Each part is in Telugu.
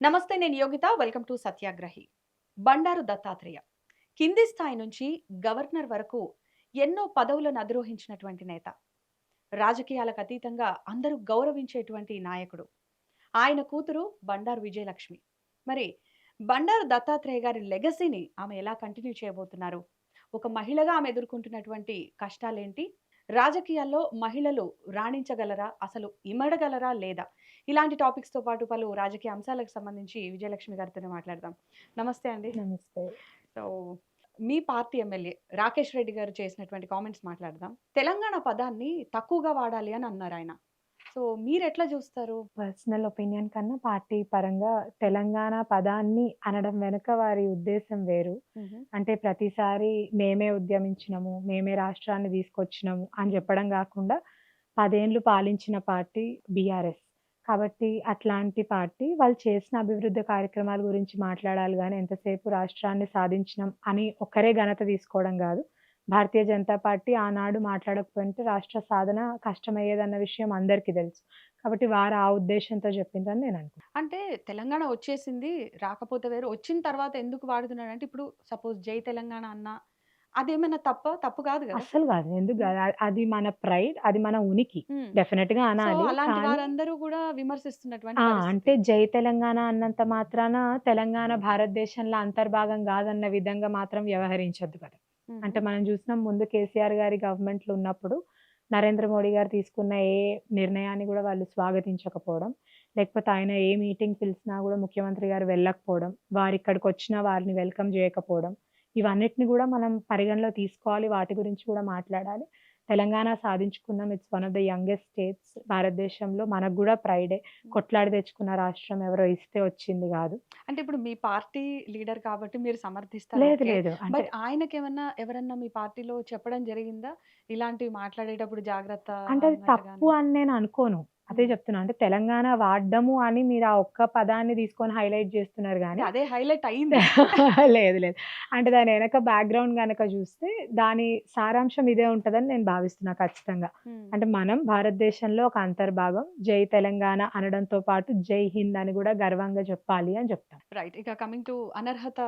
నమస్తే, నేను యోగిత. Welcome to సత్యాగ్రహి. బండారు దత్తాత్రేయ కింది స్థాయి నుంచి గవర్నర్ వరకు ఎన్నో పదవులను అధిరోహించినటువంటి నేత. రాజకీయాలకు అతీతంగా అందరూ గౌరవించేటువంటి నాయకుడు. ఆయన కూతురు బండారు విజయలక్ష్మి. మరి బండారు దత్తాత్రేయ గారి లెగసీని ఆమె ఎలా కంటిన్యూ చేయబోతున్నారు? ఒక మహిళగా ఆమె ఎదుర్కొంటున్నటువంటి కష్టాలేంటి? రాజకీయాల్లో మహిళలు రాణించగలరా? అసలు ఇమడగలరా లేదా? ఇలాంటి టాపిక్స్‌తో పాటు పలు రాజకీయ అంశాలకు సంబంధించి విజయలక్ష్మి గారితోనే మాట్లాడదాం. నమస్తే అండి. నమస్తే. సో, మీ పార్టీ ఎమ్మెల్యే రాకేష్ రెడ్డి గారు చేసినటువంటి కామెంట్స్ మాట్లాడదాం. తెలంగాణ పదాన్ని తక్కువగా వాడాలి అని అన్నారాయన. సో, మీరెట్లా చూస్తారు? పర్సనల్ ఒపీనియన్ కన్నా పార్టీ పరంగా తెలంగాణ పదాన్ని అనడం వెనక వారి ఉద్దేశ్యం వేరు. హుహు. అంటే ప్రతిసారి మేమే ఉద్యమించినము, మేమే రాష్ట్రాన్ని తీసుకొచ్చినము అని చెప్పడం గాకుండా 10 ఏండ్లు పాలించిన పార్టీ బీఆర్ఎస్. కాబట్టి అట్లాంటి పార్టీ వాళ్ళు చేసిన అభివృద్ధి కార్యక్రమాల గురించి మాట్లాడాలి గానీ, ఎంతసేపు రాష్ట్రాన్ని సాధించినాం అని ఒక్కరే ఘనత తీసుకోవడం గాదు. భారతీయ జనతా పార్టీ ఆనాడు మాట్లాడకపోయుంటే రాష్ట్ర సాధన కష్టమయ్యేదన్న విషయం అందరికీ తెలుసు. కాబట్టి వారు ఆ ఉద్దేశ్యంతో చెప్పిండ్రని నేననుకుంటున్నా. అంటే తెలంగాణ వచ్చేసింది, రాకపోతే వేరు. వచ్చిన తర్వాత ఎందుకు వాడుతున్నాడంటే, ఇప్పుడు సపోజ్ 'జై తెలంగాణ' అన్నా అదేమైనా తప్పా? తప్పు కాదు గదా! అస్సలు గాదు. ఎందుకు హ్మ్. గాదు. అది మన ప్రైడ్, అది మన ఉనికి. హ్మ్. డెఫినిట్‌గా సో, అనాలి. అలాంటి కానీ వారందరూ గూడా విమర్శిస్తున్నటువంటి ఆ! పరిస్థితి. అంటే జై తెలంగాణ అన్నంత మాత్రాన తెలంగాణ భారతదేశంలో అంతర్భాగం గాదన్న విధంగా మాత్రం వ్యవహరించొద్దు కదా! హుహు. అంటే మనం జూసినాం ముందు కేసీఆర్ గారి గవర్నమెంట్‌లో ఉన్నప్పుడు నరేంద్ర మోడీ గారు తీసుకున్న ఏ నిర్ణయాన్ని గూడా వాళ్ళు స్వాగతించకపోవడం, లేకపోతే ఆయన ఏ మీటింగ్ పిలిచినా గూడా ముఖ్యమంత్రి గారు వెళ్ళకపోవడం, వారిక్కడికొచ్చినా వారిని వెల్కమ్ జేయకపోవడం, ఇవన్నిటిని గూడా మనం పరిగణలో తీసుకోవాలి. వాటి గురించి కూడా మాట్లాడాలి. తెలంగాణ సాధించుకున్నాం. It's one of the youngest states భారతదేశంలో. మనకు గూడా ప్రైడే. హ్మ్. కొట్లాడి తెచ్చుకున్న రాష్ట్రం ఎవరో ఇస్తే వచ్చింది గాదు. అంటే ఇప్పుడు మీ పార్టీ లీడర్ కాబట్టి మీరు సమర్థిస్తారు, లేదు ఓకే. లేదు. అంటే బట్ ఆయనకేమన్నా ఎవరన్నా మీ పార్టీలో చెప్పడం జరిగిందా? ఇలాంటివి మాట్లాడేటప్పుడు జాగ్రత్త అంటే అది అన్నట్టు తప్పు గాని? అని నేను అనుకోను. అదే హ్మ్. చెప్తున్నా. అంటే తెలంగాణ వాడ్డము అని మీరు ఆ ఒక్క పదాన్ని తీసుకొని హైలైట్ జేస్తున్నారు అంటే గానీ అదే హైలైట్ అయింది. లేదు లేదు. అంటే దాని ఎనక బ్యాక్‌గ్రౌండ్ గనక జూస్తే దాని సారాంశం ఇదే ఉంటదని నేను భావిస్తున్నా ఖచ్చితంగా. హ్మ్. అంటే మనం భారతదేశంలో ఒక అంతర్భాగం. జై తెలంగాణ అనడంతో పాటు జై హింద్ అని గూడా గర్వంగా జెప్పాలి అని జెప్తాం. రైట్. ఇక కమింగ్ టు అనర్హత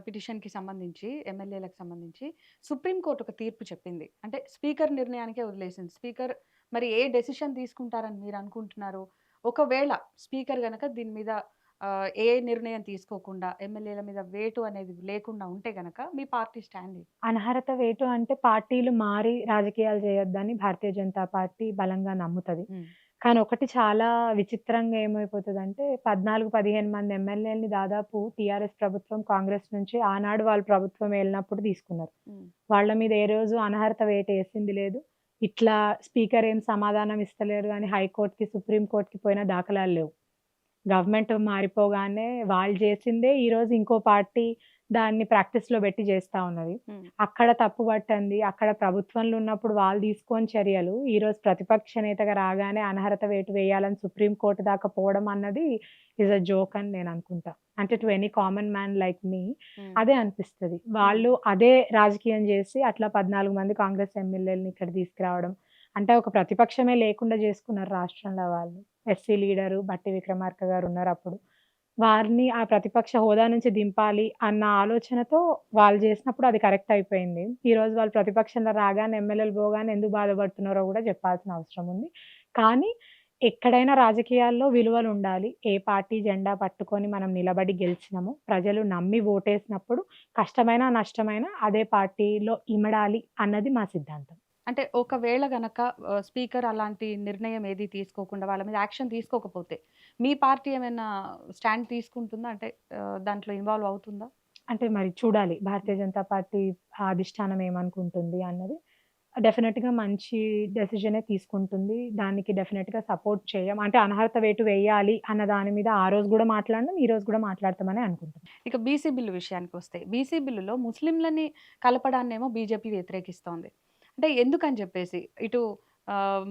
పిటిషన్‌కి సంబంధించి, ఎమ్మెల్యేలకు సంబంధించి సుప్రీం కోర్ట్ ఒక తీర్పు చెప్పింది. అంటే స్పీకర్ నిర్ణయానికే వదిలేసింది. స్పీకర్ మరి ఏ డెసిషన్ తీసుకుంటారని మీరు అనుకుంటున్నారు? ఒకవేళ స్పీకర్ గనక దీని మీద ఏ నిర్ణయం తీసుకోకుండా ఎమ్మెల్యేల మీద వేటు అనేది లేకుండా ఉంటే గనక మీ పార్టీ స్టాండ్ ఏంటి? అనర్హత వేటు అంటే పార్టీలు మారి రాజకీయాలు చేయొద్దని భారతీయ జనతా పార్టీ బలంగా నమ్ముతది. హ్మ్. కానీ ఒకటి చాలా విచిత్రంగా ఏమైపోతదంటే 14, 15 మంది ఎమ్మెల్యేలని దాదాపు టీఆర్ఎస్ ప్రభుత్వం, కాంగ్రెస్ నుంచి ఆనాడు వాళ్ళు ప్రభుత్వం ఏలినప్పుడు తీసుకున్నారు. హ్మ్. వాళ్ళ మీద ఏ రోజు అనర్హత వేటేసింది లేదు. ఇట్లా స్పీకర్ ఏం సమాధానం ఇస్తలేరు అని హైకోర్ట్‌కి, సుప్రీం కోర్ట్‌కి పోయిన దాఖలాలు లేవు. గవర్నమెంట్ మారిపోగానే వాళ్ళు జేసిందే ఈరోజు ఇంకో పార్టీ దాన్ని ప్రాక్టీస్‌లో బెట్టి జేస్తా ఉన్నది. హ్మ్. అక్కడ తప్పు పట్టంది. అక్కడ ప్రభుత్వంలో ఉన్నప్పుడు వాళ్ళు తీసుకోని చర్యలు, ఈరోజు ప్రతిపక్ష నేతగా రాగానే అనర్హత వేటు వేయాలని సుప్రీం కోర్ట్ దాకా పోవడం అన్నది ఈస్ ఎ జోక్ అని నేను అనుకుంటా. అంటే to any common man like me hmm. అదే అనిపిస్తది. హ్మ్. వాళ్ళు అదే రాజకీయం జేసి అట్లా 14 మంది కాంగ్రెస్ ఎమ్మెల్యేలని ఇక్కడ తీసుకురావడం. అంటే ఒక ప్రతిపక్షమే లేకుండా జేసుకున్నారు రాష్ట్రంలో వాళ్ళు. ఎస్సీ లీడరు బట్టి విక్రమార్క గారున్నారప్పుడు. వారిని ఆ ప్రతిపక్ష హోదా నుంచి దింపాలి అన్న ఆలోచనతో వాళ్ళు జేసినప్పుడు అది కరెక్ట్ అయిపోయింది. ఈరోజు వాళ్ళు ప్రతిపక్షంలో రాగానే ఎమ్మెల్యేలు పోగానే ఎందుకు బాధపడుతున్నారో గూడా జెప్పాల్సిన అవసరం ఉంది. కానీ ఎక్కడైనా రాజకీయాల్లో విలువలుండాలి. ఏ పార్టీ జెండా పట్టుకొని మనం నిలబడి గెలిచినామో, ప్రజలు నమ్మి ఓటేసినప్పుడు కష్టమైనా, నష్టమైనా అదే పార్టీలో ఇమడాలి అన్నది మా సిద్ధాంతం. అంటే ఒకవేళ గనక స్పీకర్ అలాంటి నిర్ణయం ఏది తీసుకోకుండా వాళ్ళ మీద యాక్షన్ తీసుకోకపోతే, మీ పార్టీ ఏమైనా స్టాండ్ తీసుకుంటుందా? అంటే దాంట్లో ఇన్వాల్వ్ అవుతుందా? అంటే మరి చూడాలి. హ్మ్. భారతీయ జనతా పార్టీ అధిష్టానం ఏమనుకుంటుంది అన్నది. డెఫినిట్‌గా మంచి డెసిషనే తీసుకుంటుంది. దానికి డెఫినిట్‌గా సపోర్ట్ చేయం. అంటే అనర్హత వేటు వేయాలి అన్న దాని మీద ఆ రోజు గూడా మాట్లాడినాం. ఈ రోజు గూడా మాట్లాడతామనే అనుకుంటున్నాం. ఇక బీసీ బిల్లు విషయానికొస్తే, బీసీ బిల్లులో ముస్లింలని కలపడాన్నేమో బీజేపీ వ్యతిరేకిస్తోంది. అంటే ఎందుకని జెప్పేసి, ఇటు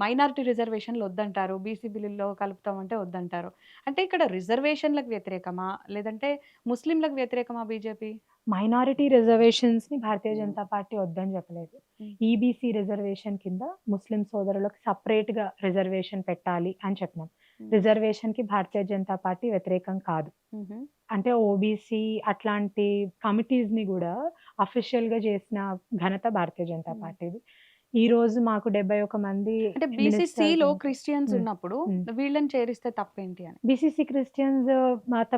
మైనారిటీ రిజర్వేషన్లు వద్దంటారు. బీసీ బిల్లుల్లో కలుపుతామంటే వద్దంటారు. అంటే ఇక్కడ రిజర్వేషన్‌లకు వ్యతిరేకమా? లేదంటే ముస్లింలకు వ్యతిరేకమా బీజేపీ? మైనారిటీ రిజర్వేషన్స్‌ని భారతీయ జనతా పార్టీ వద్దని చెప్పలేదు. హ్మ్. ఈబీసీ రిజర్వేషన్ కింద ముస్లిం సోదరులకు సెపరేట్‌గా రిజర్వేషన్ పెట్టాలి అని చెప్పినాం. హ్మ్. రిజర్వేషన్‌కి భారతీయ జనతా పార్టీ వ్యతిరేకం కాదు. హుహు. అంటే ఓబీసీ అట్లాంటి కమిటీస్‌ని గూడా అఫీషియల్‌గా చేసిన ఘనత భారతీయ జనతా హ్మ్. పార్టీది. ఈరోజు మాకు 71 మంది అంటే మినిస్టర్స్ బీసీసీలో ఉంటే క్రిస్టియన్స్ హ్మ్. ఉన్నప్పుడు హ్మ్. వీళ్ళని చేరిస్తే తప్పేంటి అని? బీసీసీ క్రిస్టియన్స్ మత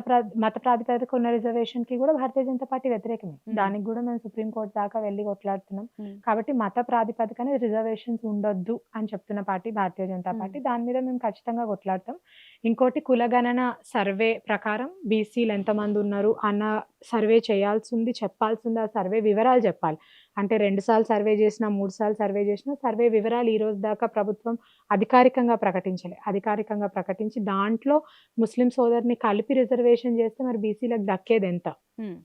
ప్రాతిపదిక ఉన్న రిజర్వేషన్‌కి గూడా భారతీయ జనతా పార్టీ వ్యతిరేకమే. హ్మ్. దానికి గూడా మేము సుప్రీం కోర్ట్ దాకా వెళ్లి కొట్లాడుతున్నాం. హ్మ్. కాబట్టి మత ప్రాతిపదికన రిజర్వేషన్స్ ఉండొద్దు అని చెప్తున్న పార్టీ భారతీయ జనతా హ్మ్. పార్టీ. దాని మీద మేము ఖచ్చితంగా కొట్లాడతాం. ఇంకోటి కులగణన సర్వే ప్రకారం బీసీలు ఎంతమంది ఉన్నారు అన్న సర్వే చేయాల్సింది, చెప్పాల్సింది ఆ సర్వే వివరాలు చెప్పాలి. అంటే 2 సార్లు సర్వే చేసినా, 3 సార్లు సర్వే చేసినా సర్వే వివరాలు ఈ రోజు దాకా ప్రభుత్వం అధికారికంగా ప్రకటించలే. అధికారికంగా ప్రకటించి దాంట్లో ముస్లిం సోదరుని కలిపి రిజర్వేషన్ చేస్తే మరి బీసీలకు దక్కేదెంత? హ్మ్.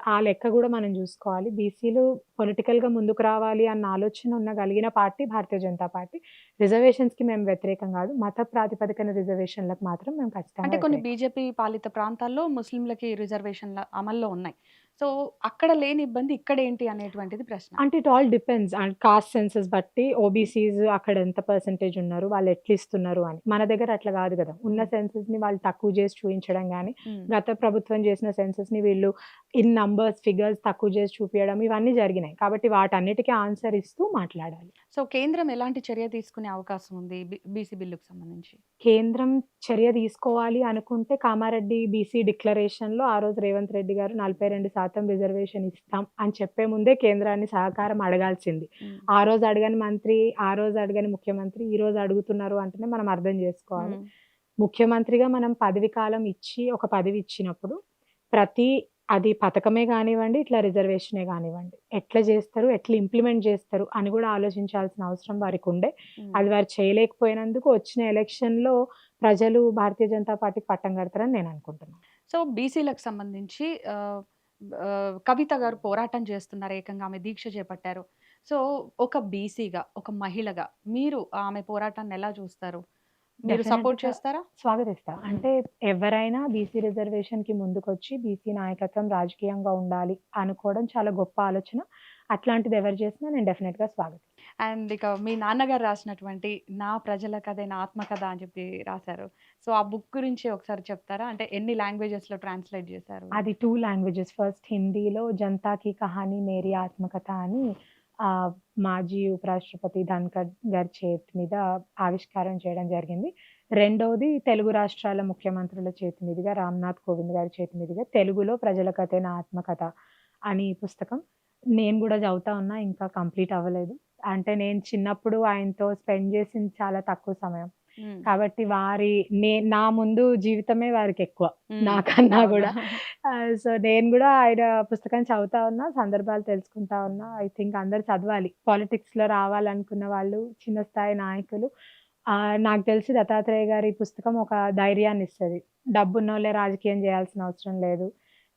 ఆ లెక్క గూడా మనం జూసుకోవాలి. బీసీలు పొలిటికల్‌గా ముందుకు రావాలి అన్న ఆలోచన గలిగిన పార్టీ భారతీయ జనతా పార్టీ. రిజర్వేషన్స్‌కి మేము వ్యతిరేకం గాదు. మత ప్రాతిపదికన రిజర్వేషన్‌లకు మాత్రం మేము ఖచ్చితంగా అంటే కొన్ని వ్యతిరేకం. బీజేపీ పాలిత ప్రాంతాల్లో ముస్లింలకి రిజర్వేషన్‌ల అమల్లో ఉన్నాయి. సో, అక్కడ లేని ఇబ్బంది ఇక్కడేంటి అనేటువంటిది ప్రశ్న. అంటే it all depends and cost census బట్టి ఓబీసీస్ అక్కడ ఎంత పర్సెంటేజ్ ఉన్నారు, వాళ్ళు ఎట్లా ఇస్తున్నారు అని. మన దగ్గర అట్లా గాదు గదా! ఉన్న హ్మ్. సెన్సస్‌ని వాళ్ళు తక్కువ జేసి చూయించడం గాని, హ్మ్. గత ప్రభుత్వం జేసిన సెన్సస్‌ని వీళ్ళు ఇన్ నంబర్స్, ఫిగర్స్ తక్కువ జేసి చూపియడం ఇవన్నీ జరిగినాయి. కాబట్టి వాటన్నిటికి ఆన్సర్ ఇస్తూ మాట్లాడాలి. సో, కేంద్రం ఎలాంటి చర్య తీసుకునే అవకాశం ఉంది బీసీ బిల్లుకు సంబంధించి? కేంద్రం చర్య తీసుకోవాలి అనుకుంటే కామారెడ్డి బీసీ డిక్లరేషన్‌లో ఆ రోజు రేవంత్ రెడ్డి గారు 42% రిజర్వేషన్ ఇస్తాం అని చెప్పే ముందే కేంద్రాన్ని సహకారం అడగాల్సింది. హ్మ్. ఆ రోజు అడగని మంత్రి, ఆ రోజు అడగని ముఖ్యమంత్రి ఈ రోజు అడుగుతున్నారు అంటేనే మనం అర్థం చేసుకోవాలి. హ్మ్. ముఖ్యమంత్రిగా మనం పదవి కాలం ఇచ్చి ఒక పదవి ఇచ్చినప్పుడు ప్రతి అది పథకమే గానివ్వండి, ఇట్లా రిజర్వేషనే గానివ్వండి, ఎట్లా జేస్తరు, ఎట్లా ఇంప్లిమెంట్ జేస్తరు అని గూడా ఆలోచించాల్సిన అవసరం వారికుండే. హ్మ్. అది వారు చేయలేకపోయినందుకు వచ్చిన ఎలక్షన్‌లో ప్రజలు భారతీయ జనతా పార్టీకి పట్టం కడతారని నేననుకుంటున్నాను. సో, బీసీలకు సంబంధించి కవిత గారు పోరాటం చేస్తున్నారు. ఏకంగా ఆమె దీక్ష చేపట్టారు. సో, ఒక బీసీగా, ఒక మహిళగా మీరు ఆమె పోరాటాన్ని ఎలా చూస్తారు? మీరు సపోర్ట్ డెఫినెట్‌గా చేస్తారా? స్వాగతిస్తా. హ్మ్. అంటే ఎవరైనా బీసీ రిజర్వేషన్‌కి ముందుకొచ్చి బీసీ నాయకత్వం రాజకీయంగా ఉండాలి అనుకోవడం చాలా గొప్ప ఆలోచన. అట్లాంటిది ఎవరు చేసినా నేను డెఫినెట్‌గా స్వాగతిస్తా. అండ్ ఇక మీ నాన్నగారు రాసినటువంటి 'నా ప్రజల కథే నా ఆత్మకథ' అని చెప్పి రాసారు. సో, ఆ బుక్ గురించి ఒకసారి చెప్తారా? అంటే ఎన్ని లాంగ్వేజెస్‌లో ట్రాన్స్‌లేట్ చేశారు? అది 2 లాంగ్వేజెస్. ఫస్ట్ హిందీలో 'జనతా కీ కహానీ మేరీ ఆత్మకథ' అని మాజీ ఉపరాష్ట్రపతి ధన్‌కర్ గారి చేతి మీద ఆవిష్కారం చేయడం జరిగింది. రెండోది తెలుగు రాష్ట్రాల ముఖ్యమంత్రుల చేతి మీదుగా రామ్‌నాథ్ కోవింద్ గారి చేతి మీదుగా తెలుగులో 'ప్రజల కథే నా ఆత్మకథ' అని పుస్తకం. నేను గూడా చదువుతా ఉన్నా. ఇంకా కంప్లీట్ అవ్వలేదు. అంటే నేను చిన్నప్పుడు ఆయనతో స్పెండ్ చేసింది చాలా తక్కువ సమయం. హ్మ్. కాబట్టి నా ముందు జీవితమే వారికెక్కువ. హ్మ్. నాకన్నా అవును. గూడా. సో, నేను గూడా ఆయన పుస్తకం చదువుతా ఉన్నా, సందర్భాలు తెలుసుకుంటా ఉన్నా. ఐ థింక్ అందరూ చదవాలి. పాలిటిక్స్‌లో రావాలనుకున్న వాళ్ళు, చిన్న స్థాయి నాయకులు. నాకు తెలిసి దత్తాత్రేయ గారి పుస్తకం ఒక ధైర్యాన్నిస్తది. డబ్బున్నోళ్ళే రాజకీయం జేయాల్సిన అవసరం లేదు.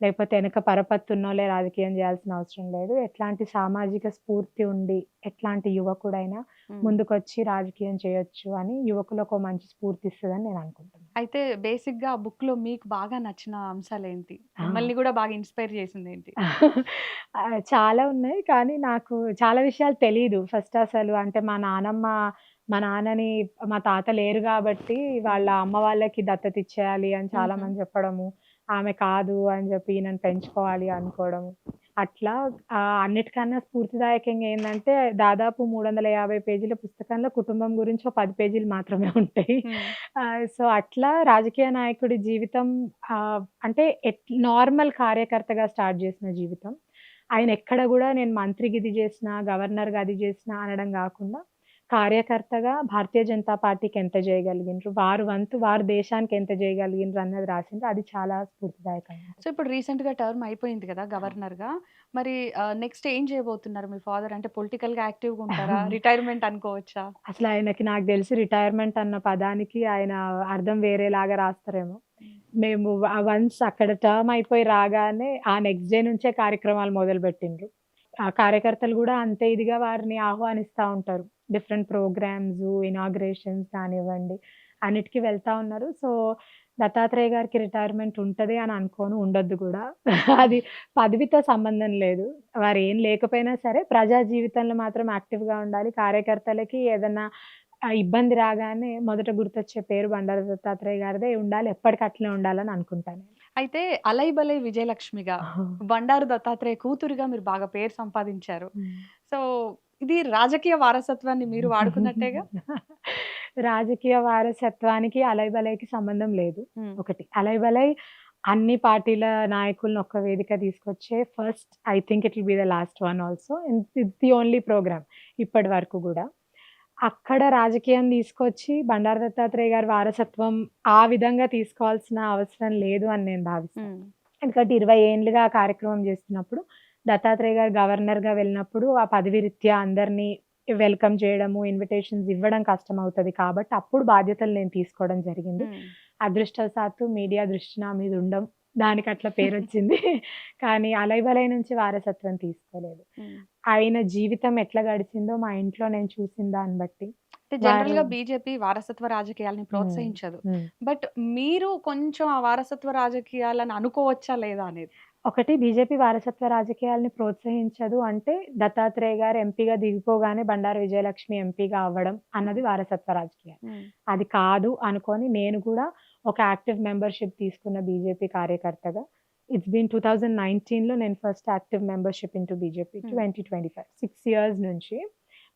లేకపోతే ఎనక పరపత్తున్నోళ్ళే రాజకీయం జేయాల్సిన అవసరం లేదు. ఎట్లాంటి సామాజిక స్ఫూర్తి ఉండి, ఎట్లాంటి యువకుడైనా హ్మ్. ముందుకొచ్చి రాజకీయం చేయొచ్చు అని యువకులకు మంచి స్ఫూర్తిస్తదని నేననుకుంటున్నాను. అయితే బేసిక్‌గా ఆ బుక్‌లో మీకు బాగా నచ్చిన అంశాలేంటి? ఆ! మిమ్మల్ని గూడా బాగా ఇన్‌స్పైర్ చేసిందేంటి? చాలా ఉన్నాయి. కానీ నాకు చాలా విషయాలు తెలీదు. ఫస్ట్ అసలు అంటే మా నాన్నని మా తాత లేరు గాబట్టి వాళ్ళ హ్మ్. అమ్మ వాళ్ళకి దత్తత ఇచ్చేయాలి అని హుహు. చాలామంది చెప్పడము. ఆమె కాదు అని జెప్పి ఈయనని పెంచుకోవాలి అనుకోవడము. అట్లా అన్నిటికన్నా స్ఫూర్తిదాయకంగా ఏందంటే దాదాపు 350 పేజీల పుస్తకంలో కుటుంబం గురించి ఒక 10 పేజీలు మాత్రమే ఉంటాయి. హ్మ్. సో, అట్లా రాజకీయ నాయకుడి జీవితం అంటే నార్మల్ కార్యకర్తగా స్టార్ట్ జేసిన జీవితం. ఆయన ఎక్కడ గూడా నేను మంత్రికి ఇది జేసినా, గవర్నర్‌గా అది జేసినా అనడం గాకుండా, కార్యకర్తగా భారతీయ జనతా పార్టీకి ఎంత జేయగలిగిండ్రు, వారి వంతు వారు దేశానికి ఎంత జేయగలిగిండ్రు అన్నది రాసిండ్రు. అది చాలా స్ఫూర్తిదాయకంగా సో, ఉంటది. ఇప్పుడు రీసెంట్‌గా టర్మ్ అయిపోయింది కదా! గవర్నర్‌గా. మరి నెక్స్ట్ ఏం చేయబోతున్నారు మీ ఫాదర్? అంటే పొలిటికల్‌గా యాక్టివ్‌గా ఉంటారా? రిటైర్మెంట్ అనుకోవచ్చా? అసలాయనకి నాకు దెలిసి రిటైర్మెంట్ అన్న పదానికి ఆయన అర్థం వేరేలాగా రాస్తారేమో. హ్మ్. మేము వన్స్ అక్కడ టర్మ్ అయిపోయి రాగానే ఆ నెక్స్ట్ డే నుంచే కార్యక్రమాలు మొదలుపెట్టిండ్రు. ఆ కార్యకర్తలు గూడా అంతే ఇదిగా వారిని ఆహ్వానిస్తా ఉంటారు. డిఫరెంట్ ప్రోగ్రామ్స్, ఇనాగ్రేషన్స్ కానివ్వండి, అన్నిటికి వెళ్తా ఉన్నారు. సో, దత్తాత్రేయ గారికి రిటైర్మెంట్ ఉంటది అని అనుకోను. ఉండొద్దు గూడా. అది పదవితో సంబంధం లేదు. వారేం లేకపోయినా సరే ప్రజా జీవితంలో మాత్రం యాక్టివ్‌గా ఉండాలి. కార్యకర్తలకి ఏదన్నా ఇబ్బంది రాగానే మొదట గుర్తొచ్చే పేరు బండారు దత్తాత్రేయ గారిదే ఉండాలి. ఎప్పటికి అట్లే ఉండాలని అనుకుంటాను. అయితే 'అలై బలై విజయలక్ష్మి'గా, నేను. బండారు దత్తాత్రేయ కూతురుగా మీరు బాగా పేరు సంపాదించారు. హ్మ్. సో, ఇది రాజకీయ వారసత్వాన్ని మీరు వాడుకున్నట్టేగా? రాజకీయ వారసత్వానికి అలైబలైకి సంబంధం లేదు. హ్మ్. ఒకటి. అలైబలై అన్ని పార్టీల నాయకులను ఒక్క వేదిక తీసుకొచ్చే first I think it will be the last one also. It's the only program ఇప్పటి వరకు గూడా. అక్కడ రాజకీయం తీసుకొచ్చి బండారు దత్తాత్రేయ గారి వారసత్వం ఆ విధంగా తీసుకోవాల్సిన అవసరం లేదు అని నేను భావిస్తాను. హ్మ్. ఎందుకంటే 20 ఏండ్లుగా ఆ కార్యక్రమం చేస్తున్నప్పుడు, దత్తాత్రేయ గారు గవర్నర్‌గా వెళ్ళినప్పుడు ఆ పదవి రీత్యా అందరిని వెల్కమ్ చేయడము, ఇన్విటేషన్స్ ఇవ్వడం కష్టమవుతది కాబట్టి అప్పుడు బాధ్యతలు నేను తీసుకోవడం జరిగింది. హ్మ్. అదృష్టవశాత్తు మీడియా దృష్టి నా మీద దానికట్లా పేరొచ్చింది. కానీ అలైబలై నుంచి వారసత్వం తీసుకోలేదు. హ్మ్. ఆయన జీవితం ఎట్లా గడిచిందో మా ఇంట్లో నేను చూసిన దాన్ని బట్టి అంటే వారు జనరల్‌గా బీజేపీ వారసత్వ రాజకీయాల్ని హ్మ్. ప్రోత్సహించదు. హ్మ్. బట్ మీరు కొంచెం ఆ వారసత్వ రాజకీయాలని అనుకోవచ్చా లేదా అనేది? ఒకటి బీజేపీ వారసత్వ రాజకీయాల్ని ప్రోత్సహించదు అంటే, దత్తాత్రేయ గారు ఎంపీగా దిగిపోగానే బండారు విజయలక్ష్మి ఎంపీగా అవ్వడం హ్మ్. అన్నది వారసత్వ రాజకీయాలు. హ్మ్. అది కాదు అనుకోని నేను కూడా ఒక యాక్టివ్ మెంబర్‌షిప్ తీసుకున్న బీజేపీ కార్యకర్తగా. ఇట్స్ బీన్ 2019లో నేను first active membership into BJP హ్మ్. 2025 6 ఇయర్స్ నుంచి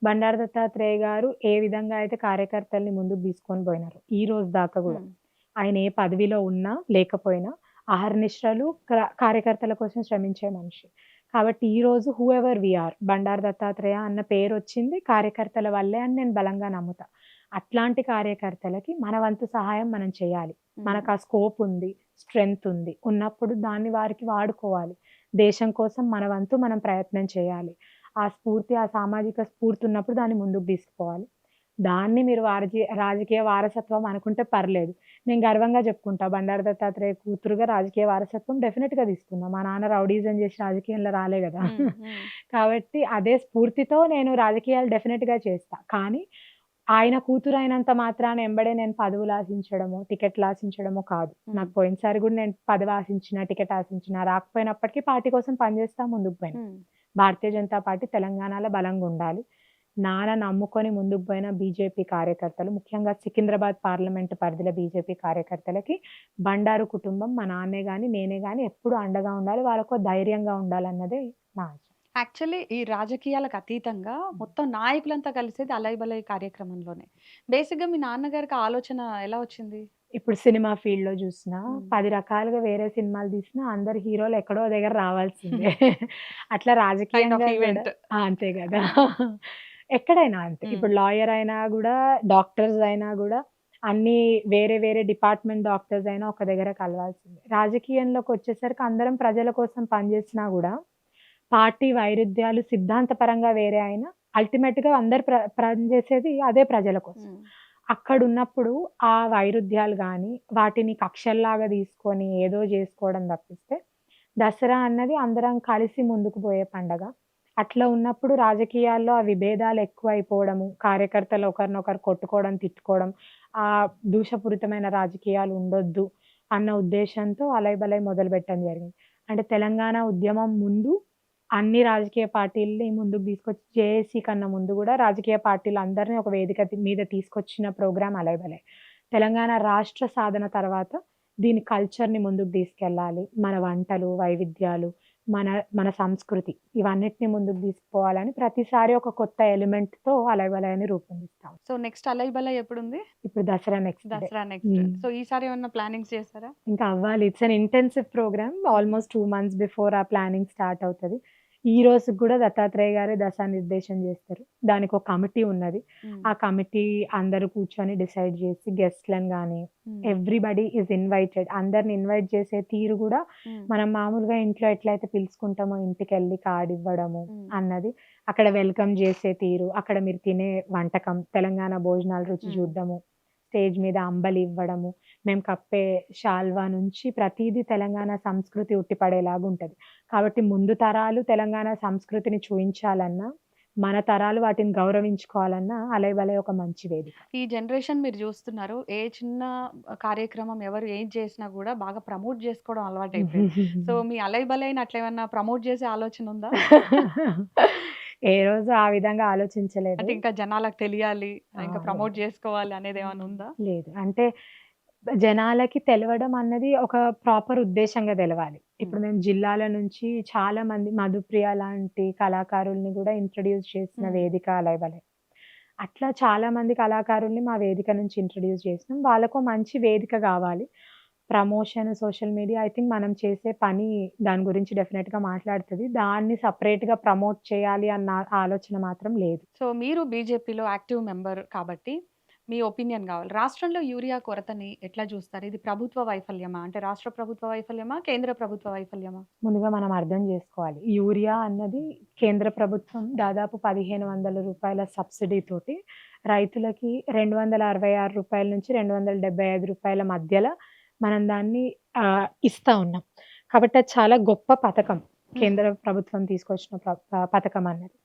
బండారు దత్తాత్రేయ గారు ఏ విధంగా అయితే కార్యకర్తల్ని ముందుకు తీసుకొని పోయినారో, ఈ రోజు దాకా గూడా. హ్మ్. ఆయన ఏ పదవిలో ఉన్నా, లేకపోయినా అహర్నిశలు కార్యకర్తల కోసం శ్రమించే మనిషి. కాబట్టి ఈరోజు whoever we are Bandaru Dattatreya అన్న పేరొచ్చింది కార్యకర్తల వల్లే అని నేను బలంగా నమ్ముతా. అట్లాంటి కార్యకర్తలకి మన వంతు సహాయం మనం చేయాలి. హ్మ్. మనకు ఆ స్కోప్ ఉంది, స్ట్రెంగ్త్ ఉంది. ఉన్నప్పుడు దాన్ని వారికి వాడుకోవాలి. దేశం కోసం మన వంతు మనం ప్రయత్నం చేయాలి. ఆ స్ఫూర్తి, ఆ సామాజిక స్ఫూర్తి ఉన్నప్పుడు దాన్ని ముందుకు తీసుకుపోవాలి. దాన్ని మీరు రాజకీయ వారసత్వం అనుకుంటే పర్లేదు. నేను గర్వంగా చెప్పుకుంటా. బండారు దత్తాత్రేయ కూతురుగా రాజకీయ వారసత్వం డెఫినిట్‌గా తీసుకున్నా. మా నాన్న రౌడీయిజం చేసి రాజకీయంలో రాలే గదా! హ్మ్. హ్మ్. కాబట్టి అదే స్ఫూర్తితో నేను రాజకీయాలు డెఫినిట్‌గా చేస్తా. కానీ ఆయన కూతురైనంత మాత్రాన ఎంబడే నేను పదవులు ఆశించడమో, టికెట్లు ఆశించడమో కాదు. హ్మ్. నాకు పోయినసారి గూడా నేను పదవి ఆశించిన, టికెట్ ఆశించిన రాకపోయినప్పటికీ పార్టీ కోసం పనిచేస్తా ముందుకు పోయినా. హ్మ్. భారతీయ జనతా పార్టీ తెలంగాణలో బలంగుండాలి. నాన్న నమ్ముకొని ముందుకు పోయిన బీజేపీ కార్యకర్తలు, ముఖ్యంగా సికింద్రాబాద్ పార్లమెంట్ పరిధిలో బీజేపీ కార్యకర్తలకి బండారు కుటుంబం మా నాన్నే గాని, నేనే గాని ఎప్పుడు అండగా ఉండాలి. వాళ్ళకో ధైర్యంగా ఉండాలన్నదే నా ఆశ. యాక్చువల్లీ ఈ రాజకీయాలకు అతీతంగా మొత్తం నాయకులంతా కలిసేది 'అలై బలై' కార్యక్రమంలోనే. బేసిక్‌గా మీ నాన్నగారికి ఆ ఆలోచన ఎలా వచ్చింది? ఇప్పుడు సినిమా ఫీల్డ్‌లో జూసినా, హ్మ్. 10 రకాలుగా వేరే సినిమాలు తీసినా అందరు హీరోలు ఎక్కడో దగ్గర రావాల్సిందే. అట్లా కైండ్ ఆఫ్ రాజకీయంగా గూడా ఈవెంట్. అంతే గదా! ఎక్కడైనా అంతే. హ్మ్. ఇప్పుడు లాయర్ అయినా గూడా, డాక్టర్స్ అయినా గూడా అన్నీ వేరే వేరే డిపార్ట్‌మెంట్ డాక్టర్స్ అయినా ఒక దగ్గర కలవాల్సిందే. రాజకీయంలోకొచ్చేసరికి అందరం ప్రజల కోసం పనిజేసినా గూడా, పార్టీ వైరుధ్యాలు సిద్ధాంతపరంగా వేరే అయినా అల్టిమేట్‌గా అందరూ పనిజేసేది అదే ప్రజల కోసం. హ్మ్. అక్కడున్నప్పుడు ఆ వైరుధ్యాలు గానీ, వాటిని కక్షల్లాగా తీసుకొని ఏదో జేసుకోవడం తప్పిస్తే, దసరా అన్నది అందరం కలిసి ముందుకు పోయే పండగ. అట్లా ఉన్నప్పుడు రాజకీయాల్లో ఆ విభేదాలు ఎక్కువైపోవడము, కార్యకర్తలు ఒకరినొకరు కొట్టుకోవడం, తిట్టుకోవడం, దూషపూరితమైన రాజకీయాలు ఉండొద్దు అన్న ఉద్దేశ్యంతో అలైబలై మొదలుపెట్టడం జరిగింది. అంటే తెలంగాణ ఉద్యమం ముందు అన్ని రాజకీయ పార్టీలని ముందుకు తీసుకొచ్చి జేఏసీ కన్నా ముందు గూడా రాజకీయ పార్టీలందరిని ఒక వేదిక మీద తీసుకొచ్చిన ప్రోగ్రామ్ అలైబలై. తెలంగాణ రాష్ట్ర సాధన తర్వాత దీని కల్చర్‌ని ముందుకు తీసుకెళ్ళాలి. మన వంటలు, వైవిధ్యాలు, మన మన సంస్కృతి ఇవన్నిటిని ముందుకు తీసుకుపోవాలని ప్రతిసారి ఒక కొత్త ఎలిమెంట్‌తో అలైబలైని రూపొందిస్తాం. సో, నెక్స్ట్ 'అలై బలై' ఎప్పుడుంది? ఇప్పుడు Dasara next day. Dasara next. Hmm. So, ఈసారి ఏమన్నా ప్లానింగ్స్ చేసారా? ఇంకా అవ్వాలి. It's an intensive program. Almost 2 months before ఆ ప్లానింగ్ స్టార్ట్ అవుతది. ఈ రోజుకి గూడా దత్తాత్రేయ గారే దశానిర్దేశం జేస్తారు. దానికొక కమిటీ ఉన్నది. హ్మ్. ఆ కమిటీ అందరూ కూర్చొని డిసైడ్ జేసి గెస్ట్‌లని గాని, హ్మ్. Everybody is invited. అందరిని ఇన్వైట్ చేసే తీరు గూడా హ్మ్. మనం మామూలుగా ఇంట్లో ఎట్లయితే పిలుచుకుంటామో ఇంటికెళ్ళి కార్డ్ ఇవ్వడము హ్మ్. అన్నది. అక్కడ వెల్కమ్ జేసే తీరు, అక్కడ మీరు తినే వంటకం, తెలంగాణ భోజనాల రుచి హ్మ్. చూడ్డము, స్టేజ్ మీద అంబలి ఇవ్వడము, మేము కప్పే శాల్వా నుంచి ప్రతీదీ తెలంగాణ సంస్కృతి ఉట్టిపడేలాగా ఉంటది. కాబట్టి ముందు తరాలు తెలంగాణ సంస్కృతిని చూయించాలన్నా, మన తరాలు వాటిని గౌరవించుకోవాలన్నా 'అలయ్ బలయ్' ఒక మంచి వేదిక. ఈ జనరేషన్ మీరు చూస్తున్నారు. ఏ చిన్న కార్యక్రమం ఎవరు ఏం చేసినా గూడా బాగా ప్రమోట్ జేసుకోవడం అలవాటయిపోయింది. సో, మీ అలయ్ బలయ్‌ని అట్లేమన్నా ప్రమోట్ జేసే ఆలోచన ఉందా? ఏ రోజు ఆ విధంగా ఆలోచించలేదు. అంటే ఇంకా జనాలకు తెలియాలి, ఇంకా ప్రమోట్ లేదు. జేసుకోవాలి అనేదేమన్నా ఉందా? లేదు. అంటే జనాలకి తెలవడం అన్నది ఒక ప్రాపర్ ఉద్దేశంగా తెలవాలి. హ్మ్. ఇప్పుడు మేము జిల్లాల నుంచి చాలా మంది 'మధుప్రియ' లాంటి కళాకారుల్ని గూడా ఇంట్రొడ్యూస్ చేసిన హ్మ్. వేదిక 'అలయ్ బలయ్'. అట్లా చాలా మంది కళాకారుల్ని మా వేదిక నుంచి ఇంట్రొడ్యూస్ చేసినాం. వాళ్ళకో మంచి వేదిక గావాలి. Promotion, social media I think మనం చేసే పని దాని గురించి డెఫినిట్‌గా మాట్లాడుతది. దాన్ని సెపరేట్‌గా ప్రమోట్ చేయాలి అన్న ఆలోచన మాత్రం లేదు. సో, మీరు బీజేపీలో యాక్టివ్ మెంబర్ కాబట్టి మీ ఒపీనియన్ గావాలి. రాష్ట్రంలో యూరియా కొరతని ఎట్లా జూస్తారు? ఇది ప్రభుత్వ వైఫల్యమా? అంటే రాష్ట్ర ప్రభుత్వ వైఫల్యమా? కేంద్ర ప్రభుత్వ వైఫల్యమా? ముందుగా మనం అర్థం జేసుకోవాలి. యూరియా అన్నది కేంద్ర ప్రభుత్వం దాదాపు రూ. 1,500 సబ్సిడీతోటి రైతులకి రూ. 266 నుంచి రూ. 275 మధ్యల మనం దాన్ని ఇస్తా ఉన్నాం. కాబట్టి అది చాలా గొప్ప పథకం. హ్మ్. కేంద్ర ప్రభుత్వం తీసుకొచ్చిన పథకం అన్నది.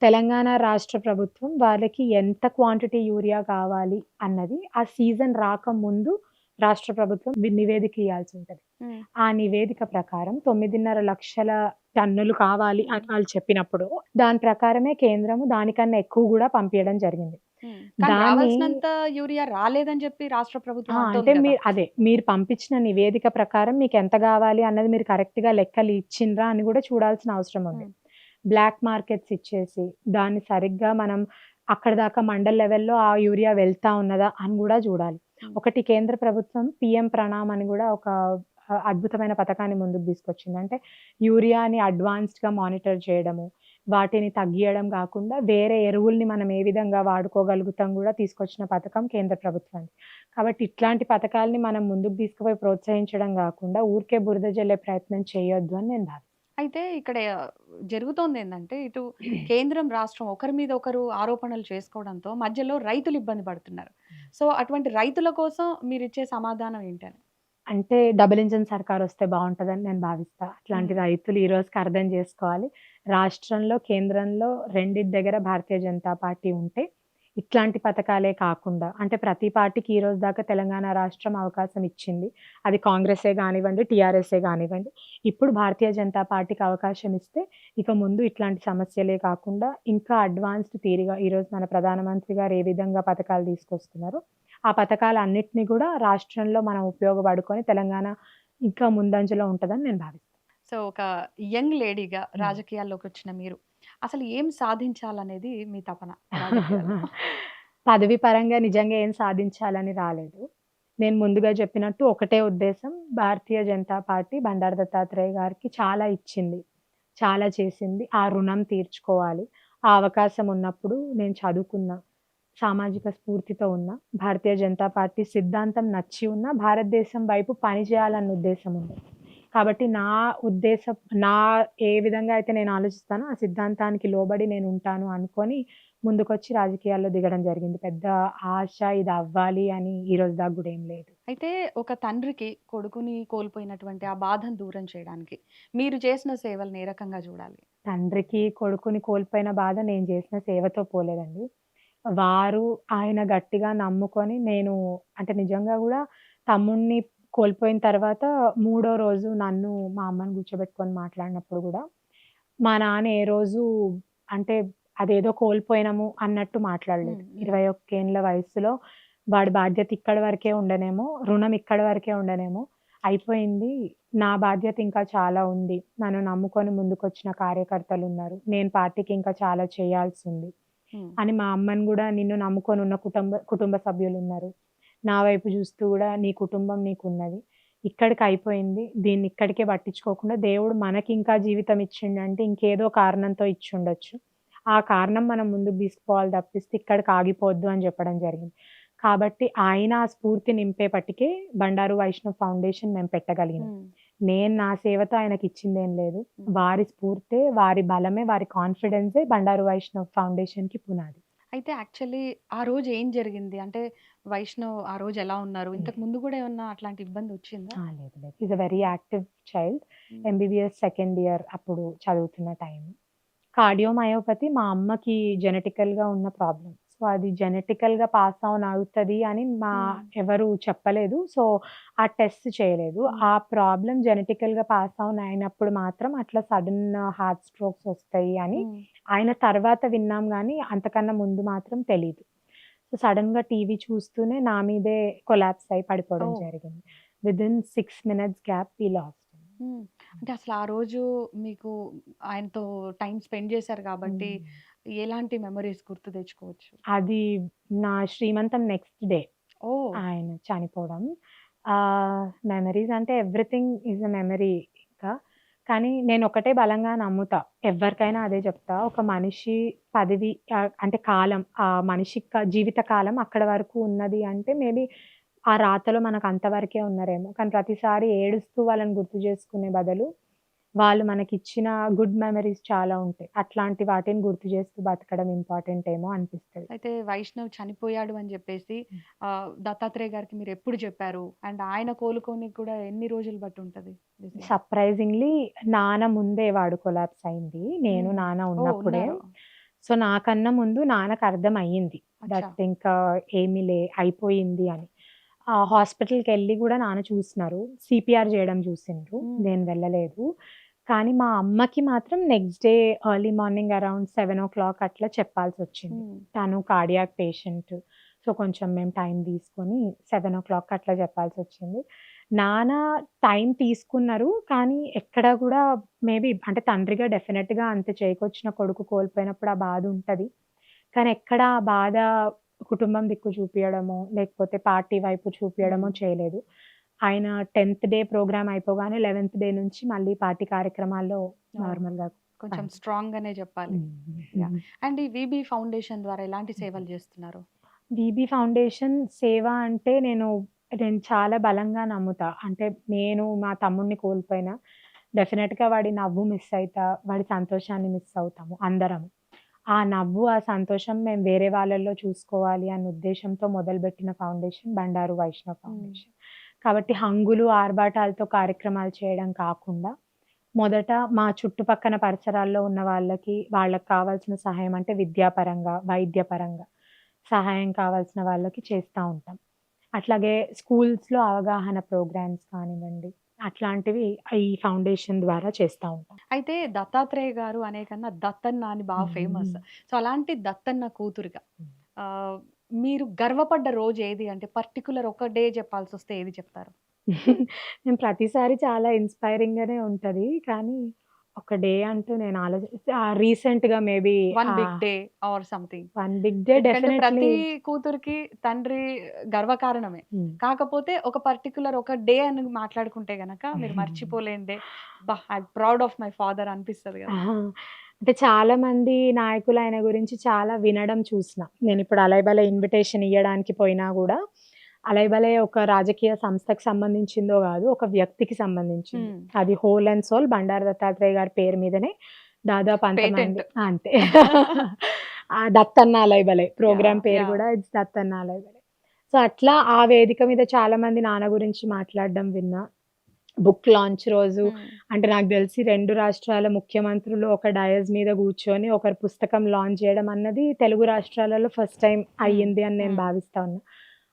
తెలంగాణ రాష్ట్ర ప్రభుత్వం వాళ్ళకి ఎంత క్వాంటిటీ యూరియా కావాలి అన్నది ఆ సీజన్ రాకముందు రాష్ట్ర ప్రభుత్వం నివేదిక ఇయ్యాల్సుంటది. హ్మ్. ఆ నివేదిక ప్రకారం 9.5 లక్షల టన్నులు కావాలి అని వాళ్ళు చెప్పినప్పుడు, దాని ప్రకారమే కేంద్రము దానికన్నా ఎక్కువ గూడా పంపియడం జరిగింది. హ్మ్. కానీ దాన్ని రావాల్సినంత యూరియా రాలేదని జెప్పి రాష్ట్ర ప్రభుత్వం అంటే అంటోంది గదా! మీరు పంపించిన నివేదిక ప్రకారం మీకెంత గావాలి అన్నది మీరు కరెక్ట్‌గా లెక్కలు ఇచ్చిండ్రా అని గూడా చూడాల్సిన అవసరం ఉంది. హ్మ్. బ్లాక్ మార్కెట్స్ ఇచ్చేసి, దాన్ని సరిగ్గా మనం అక్కడి దాకా మండల్ లెవెల్‌లో ఆ యూరియా వెళ్తా ఉన్నదా అని గూడా జూడాలి. హ్మ్. ఒకటి కేంద్ర ప్రభుత్వం పీఎం ప్రణామ్ అని గూడా ఒక అద్భుతమైన పథకాన్ని ముందుకు తీసుకొచ్చింది. అంటే యూరియాని అడ్వాన్స్డ్‌గా మానిటర్ చేయడము, వాటిని తగ్గియడం గాకుండా వేరే ఎరువుల్ని మనం ఏ విధంగా వాడుకోగలుగుతాం గూడా తీసుకొచ్చిన పథకం కేంద్ర ప్రభుత్వంది. కాబట్టి ఇట్లాంటి పథకాల్ని మనం ముందుకు తీసుకుపోయి ప్రోత్సహించడం గాకుండా ఊరికే బురద జల్లే ప్రయత్నం చేయొద్దు అని నేను భావిస్తాను. అయితే ఇక్కడ జరుగుతోందేందంటే, ఇటు కేంద్రం, రాష్ట్రం ఒకరి మీద ఒకరు ఆరోపణలు చేసుకోవడంతో మధ్యలో రైతులు ఇబ్బంది పడుతున్నారు. సో, అటువంటి రైతుల కోసం మీరిచ్చే సమాధానం ఏంటని? అంటే డబుల్ ఇంజిన్ సర్కారొస్తే బావుంటదని నేను భావిస్తా. అట్లాంటి హ్మ్. రైతులు ఈ రోజుకి అర్థం జేసుకోవాలి. రాష్ట్రంలో, కేంద్రంలో రెండిటి దగ్గర భారతీయ జనతా పార్టీ ఉంటే, ఇట్లాంటి పథకాలే కాకుండా అంటే ప్రతి పార్టీకి ఈ రోజు దాకా తెలంగాణ రాష్ట్రం అవకాశం ఇచ్చింది. అది కాంగ్రెసే గానివ్వండి, టీఆర్ఎస్సే గానివ్వండి. ఇప్పుడు భారతీయ జనతా పార్టీకి అవకాశం ఇస్తే, ఇక ముందు ఇట్లాంటి సమస్యలే కాకుండా ఇంకా అడ్వాన్స్‌డ్ థియరీగా ఈరోజు మన ప్రధానమంత్రి గారు ఏ విధంగా పథకాలు తీసుకొస్తున్నారో, ఆ పథకాలన్నిటిని గూడా రాష్ట్రంలో మనం ఉపయోగపడుకొని తెలంగాణ ఇంకా ముందంజలో ఉంటదని నేను భావిస్తాను. సో, ఒక యంగ్ లేడీగా హ్మ్. రాజకీయాల్లోకొచ్చిన మీరు, అసలు ఏం సాధించాలనేది మీ తపన రాజకీయాల్లో? పదవి పరంగా నిజంగా ఏం సాధించాలని రాలేదు. నేను ముందుగా చెప్పినట్టు ఒకటే ఉద్దేశం భారతీయ జనతా పార్టీ బండారు దత్తాత్రేయ గారికి చాలా ఇచ్చింది. చాలా చేసింది. ఆ రుణం తీర్చుకోవాలి. ఆ అవకాశం ఉన్నప్పుడు నేను చదువుకున్న, సామాజిక స్ఫూర్తితో ఉన్న, భారతీయ జనతా పార్టీ సిద్ధాంతం నచ్చి ఉన్న, భారతదేశం వైపు పని చేయాలన్న ఉద్దేశం ఉంది. కాబట్టి నా ఉద్దేశం నా ఏ విధంగా అయితే నేను ఆలోచిస్తానో ఆ సిద్ధాంతానికి లోబడి నేను ఉంటాను అనుకోని ముందుకొచ్చి రాజకీయాల్లో దిగడం జరిగింది. పెద్ద ఆశ ఇది అవ్వాలి అని ఈ రోజు దాకా గూడా ఏం లేదు. అయితే ఒక తండ్రికి కొడుకుని కోల్పోయినటువంటి ఆ బాధను దూరం చేయడానికి మీరు చేసిన సేవలను ఏ రకంగా చూడాలి? తండ్రికి, కొడుకుని కోల్పోయిన బాధ నేను చేసిన సేవతో పోలేదండి. ఆయన గట్టిగా నమ్ముకొని నేను అంటే నిజంగా గూడా తమ్ముడిని కోల్పోయిన తర్వాత మూడో రోజు నన్ను, మా అమ్మని కూర్చోబెట్టుకొని మాట్లాడినప్పుడు గూడా, మా నాన్న ఏ రోజు అంటే అదేదో కోల్పోయినాము అన్నట్టు మాట్లాడలేదు. హ్మ్. హ్మ్. 21 ఏండ్ల వయస్సులో వాడి బాధ్యత ఇక్కడి వరకే ఉండనేమో, రుణం ఇక్కడి వరకే ఉండనేమో, అయిపోయింది. నా బాధ్యత ఇంకా చాలా ఉంది. నన్ను నమ్ముకొని ముందుకొచ్చిన కార్యకర్తలున్నారు. నేను పార్టీకి ఇంకా చాలా చేయాల్సుంది. హ్మ్. అని మా అమ్మని గూడా నిన్ను నమ్ముకొనున్న కుటుంబ సభ్యులున్నారు. నా వైపు జూస్తూ గూడా నీ కుటుంబం నీకున్నది. ఇక్కడికయిపోయింది. దీన్ని ఇక్కడికే పట్టించుకోకుండా దేవుడు మనకింకా జీవితం ఇచ్చిండంటే ఇంకేదో కారణంతో ఇచ్చుండొచ్చు. ఆ కారణం మనం ముందుకు తీసుకుపోవాలి తప్పిస్తే ఇక్కడికి ఆగిపోవద్దు అని జెప్పడం జరిగింది. కాబట్టి ఆయన ఆ స్ఫూర్తి నింపేపటికే బండారు వైష్ణవ్ ఫౌండేషన్ మేము పెట్టగలిగినాం. హ్మ్. నేను నా సేవతో ఆయనకిచ్చిందేం లేదు. హ్మ్. వారి స్ఫూర్తే, వారి బలమే, వారి కాన్ఫిడెన్సే బండారు వైష్ణవ్ ఫౌండేషన్‌కి పునాది. అయితే యాక్చువల్లీ ఆ రోజు ఏం జరిగింది? అంటే వైష్ణవ్ ఆ రోజు ఎలా ఉన్నారు? హ్మ్. ఇంతకు ముందు గూడా ఏమన్నా అట్లాంటి ఇబ్బంది వచ్చిందా? లేదు లేదు. Is a very active child. హ్మ్. ఎంబీబీఎస్ సెకండ్ ఇయర్ అప్పుడు చదువుతున్న టైం. కార్డియోమయోపతి మా అమ్మకి జెనెటికల్‌గా ఉన్న ప్రాబ్లమ్. సో, అది జెనెటికల్‌గా పాస్ ఆన్ అవుతది అని హ్మ్. ఎవరు చెప్పలేదు. సో, ఆ టెస్ట్ చేయలేదు. హ్మ్. ఆ ప్రాబ్లమ్ జెనెటికల్‌గా పాస్ ఆన్ అయినప్పుడు మాత్రం అట్లా సడెన్ హార్ట్ స్ట్రోక్స్ వస్తాయి అని హ్మ్. ఆయన తర్వాత విన్నాం గానీ, అంతకన్నా ముందు మాత్రం తెలీదు. సో, సడెన్‌గా టీవీ చూస్తూనే నా మీదే కొలాప్స్ అయి పడిపోవడం ఓహ్! జరిగింది. వితిన్ 6 మినిట్స్ గ్యాప్ వి లాస్ట్ హిమ్. హ్మ్. అంటే అసలు ఆ రోజు మీకు ఆయనతో టైమ్ స్పెండ్ చేశారు కాబట్టి, హ్మ్. ఎలాంటి మెమోరీస్ గుర్తు తెచ్చుకోవచ్చు? అది నా శ్రీమంతం నెక్స్ట్ డే ఓహ్! ఆయన చనిపోవడం. మెమరీస్ అంటే ఎవ్రీథింగ్ ఈజ్ ఎ మెమరీ ఇంకా. కానీ నేనొకటే బలంగా నమ్ముతా. ఎవ్వరికైనా అదే చెప్తా. ఒక మనిషి పదవి అంటే కాలం మనిషి జీవిత కాలం అక్కడ వరకు ఉన్నది అంటే మేబీ ఆ రాతలో మనకు అంతవరకే ఉన్నారేమో. కానీ ప్రతిసారి ఏడుస్తూ వాళ్ళని గుర్తు చేసుకునే బదులు, వాళ్ళు మనకిచ్చిన గుడ్ మెమరీస్ చాలా ఉంటాయి. అట్లాంటి వాటిని గుర్తు చేస్తూ బతకడం ఇంపార్టెంట్ ఏమో అనిపిస్తది. అయితే వైష్ణవ్ చనిపోయాడు అని జెప్పేసి దత్తాత్రేయ గారికి మీరెప్పుడు చెప్పారు? అండ్ ఆయన కోలుకోనికి కూడా ఎన్ని రోజులు బట్టుంటది డిసీజ్? సర్ప్రైజింగ్‌లీ నాన్న ముందే వాడు కొలాప్స్ అయింది. నేను, హుహు. నాన్న ఓహ్! ఉన్నప్పుడే. ఉన్నారు. సో, నాకన్నా ముందు నాన్నకర్థమయ్యింది. అచ్చా! దట్ ఇంకా ఏమీలే అయిపోయింది అని. హాస్పిటల్‌కెళ్ళి గూడా నాన్న చూసినారు. సీపీఆర్ జేయడం జూసిండ్రు. హ్మ్. నేను వెళ్ళలేదు. కానీ మా అమ్మకి మాత్రం next day early morning around 7:00 అట్లా చెప్పాల్సొచ్చింది. హ్మ్. తను కార్డియాక్ పేషెంట్. సో, కొంచెం మేము టైం తీసుకొని 7:00 అట్లా చెప్పాల్సొచ్చింది. నాన్న టైం తీసుకున్నారు. కానీ ఎక్కడ గూడా మేబీ అంటే తండ్రిగా డెఫినిట్‌గా అంత చేకొచ్చిన కొడుకు కోల్పోయినప్పుడు ఆ బాధుంటది. కానీ ఎక్కడ ఆ బాధ కుటుంబం దిక్కు చూపియడమో, లేకపోతే పార్టీ వైపు చూపియడమో హ్మ్. చేయలేదు. ఆయన 10థ్ డే ప్రోగ్రామ్ అయిపోగానే 11థ్ డే నుంచి మళ్ళీ పార్టీ కార్యక్రమాల్లో ఓహ్! నార్మల్‌గా కొంచెం పని. స్ట్రాంగ్ అనే జెప్పాలి. హ్మ్. యాహ్! హ్మ్. అండ్ ఈ వీబీ ఫౌండేషన్ ద్వారా ఎలాంటి సేవలు జేస్తున్నారు? బీబీ ఫౌండేషన్ సేవ అంటే నేను చాలా బలంగా నమ్ముతా. అంటే నేను మా తమ్ముడిని కోల్పోయినా డెఫినిట్‌గా వాడి నవ్వు మిస్ అయితా. వాడి సంతోషాన్ని మిస్ అవుతాము అందరం. ఆ నవ్వు, ఆ సంతోషం మేము వేరే వాళ్ళలో చూసుకోవాలి అన్న ఉద్దేశ్యంతో మొదలుపెట్టిన ఫౌండేషన్ బండారు వైష్ణవ్ హ్మ్. ఫౌండేషన్. కాబట్టి హంగులు, ఆర్భాటాలతో కార్యక్రమాలు చేయడం కాకుండా, మొదట మా చుట్టుపక్కన పరిసరాల్లో ఉన్న వాళ్ళకి కావాల్సిన సహాయం అంటే విద్యాపరంగా, వైద్యపరంగా సహాయం కావాల్సిన వాళ్ళకి చేస్తా ఉంటాం. అట్లాగే స్కూల్స్‌లో అవగాహన ప్రోగ్రామ్స్ కానివ్వండి, అట్లాంటివి ఈ ఫౌండేషన్ ద్వారా చేస్తా ఉంటాం. అయితే దత్తాత్రేయ గారు అనే కన్నా దత్తన్న అని బాగా హ్మ్. ఫేమస్. సో, అలాంటి దత్తన్న కూతురుగా హ్మ్. ఆహ్, మీరు గర్వపడ్డ రోజు ఏది? అంటే పర్టిక్యులర్ ఒక డే చెప్పాల్సొస్తే ఏది చెప్తారు? నేను ప్రతిసారి చాలా ఇన్‌స్పైరింగ్‌గానే ఉంటది. కానీ ఒక డే అంటూ నేను రీసెంట్‌గా maybe one big day or something. One big day ఎందుకంటే డెఫినైట్‌లీ. ప్రతి కూతురికి తండ్రి గర్వకారణమే. హ్మ్. కాకపోతే ఒక పర్టిక్యులర్ ఒక డే అని మాట్లాడుకుంటే గనక మీరు మర్చిపోలేని డే. అబ్బా! I'm proud of my father అనిపిస్తది గదా! ఆహా! అంటే చాలామంది నాయకులు ఆయన గురించి చాలా వినడం చూసిన. నేనిప్పుడు 'అలైబలే' ఇన్విటేషన్ ఇయ్యడానికి పోయినా గూడా, 'అలైబలే' ఒక రాజకీయ సంస్థకి సంబంధించిందో గాదు, ఒక వ్యక్తికి సంబంధించింది. హ్మ్. అది whole and soul Bandaru Dattatreya గారి పేరు మీదనే దాదాపు అంతమంది పేటెంట్. అంతే. Dattanna Alai Balai programme yeah! పేరు యాహ్! గూడా ఇట్స్ దత్తన్న అలైబలే. సో, అట్లా ఆ వేదిక మీద చాలామంది నాన్న గురించి మాట్లాడడం విన్నా. బుక్ లాంచ్ రోజు హ్మ్. అంటే నాకు తెలిసి 2 రాష్ట్రాల ముఖ్యమంత్రులు ఒక డయస్ మీద కూర్చొని ఒకరి పుస్తకం లాంచ్ చేయడం అన్నది తెలుగు రాష్ట్రాలలో ఫస్ట్ టైమ్ హ్మ్. అయ్యింది అని నేను హ్మ్. భావిస్తా ఉన్నా.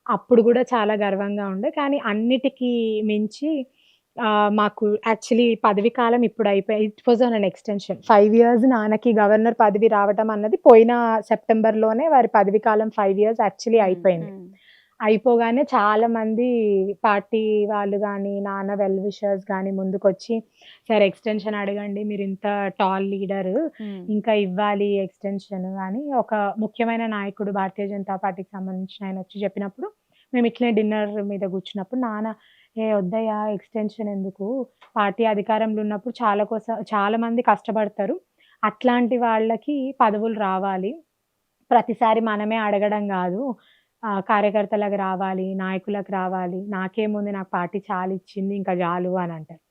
అప్పుడు గూడా చాలా గర్వంగా ఉండే. కానీ అన్నిటికి మించి మాకు యాక్చువల్లీ పదవీ కాలం ఇప్పుడు అయిపోయి it was on an extension. 5 years నాన్నకి గవర్నర్ పదవి రావటం అన్నది పోయిన సెప్టెంబర్‌లోనే వారి పదవీ కాలం 5 ఇయర్స్ యాక్చువల్లీ హ్మ్. అయిపోయింది. హ్మ్. అయిపోగానే చాలామంది పార్టీ వాళ్ళు గాని, నాన్న వెల్ విషర్స్ గాని ముందుకొచ్చి, "సార్ ఎక్స్‌టెన్షన్ అడగండి. మీరింత టాల్ లీడరు. హ్మ్. ఇంకా ఇవ్వాలి ఎక్స్‌టెన్షన్" అని ఒక ముఖ్యమైన నాయకుడు భారతీయ జనతా పార్టీకి సంబంధించిన ఆయనొచ్చి చెప్పినప్పుడు, మేము ఇట్లనే డిన్నర్ మీద కూర్చున్నప్పుడు నాన్న, "ఏ వద్దయ్యా ఎక్స్‌టెన్షన్ ఎందుకు? పార్టీ అధికారంలో ఉన్నప్పుడు చాలా మంది కష్టపడతారు. అట్లాంటి వాళ్ళకి పదవులు రావాలి. ప్రతిసారి మనమే అడగడం గాదు. కార్యకర్తలకు రావాలి, నాయకులకు రావాలి. నాకేముంది నాకు పార్టీ చాలా ఇచ్చింది ఇంకా చాలు అనంటారు.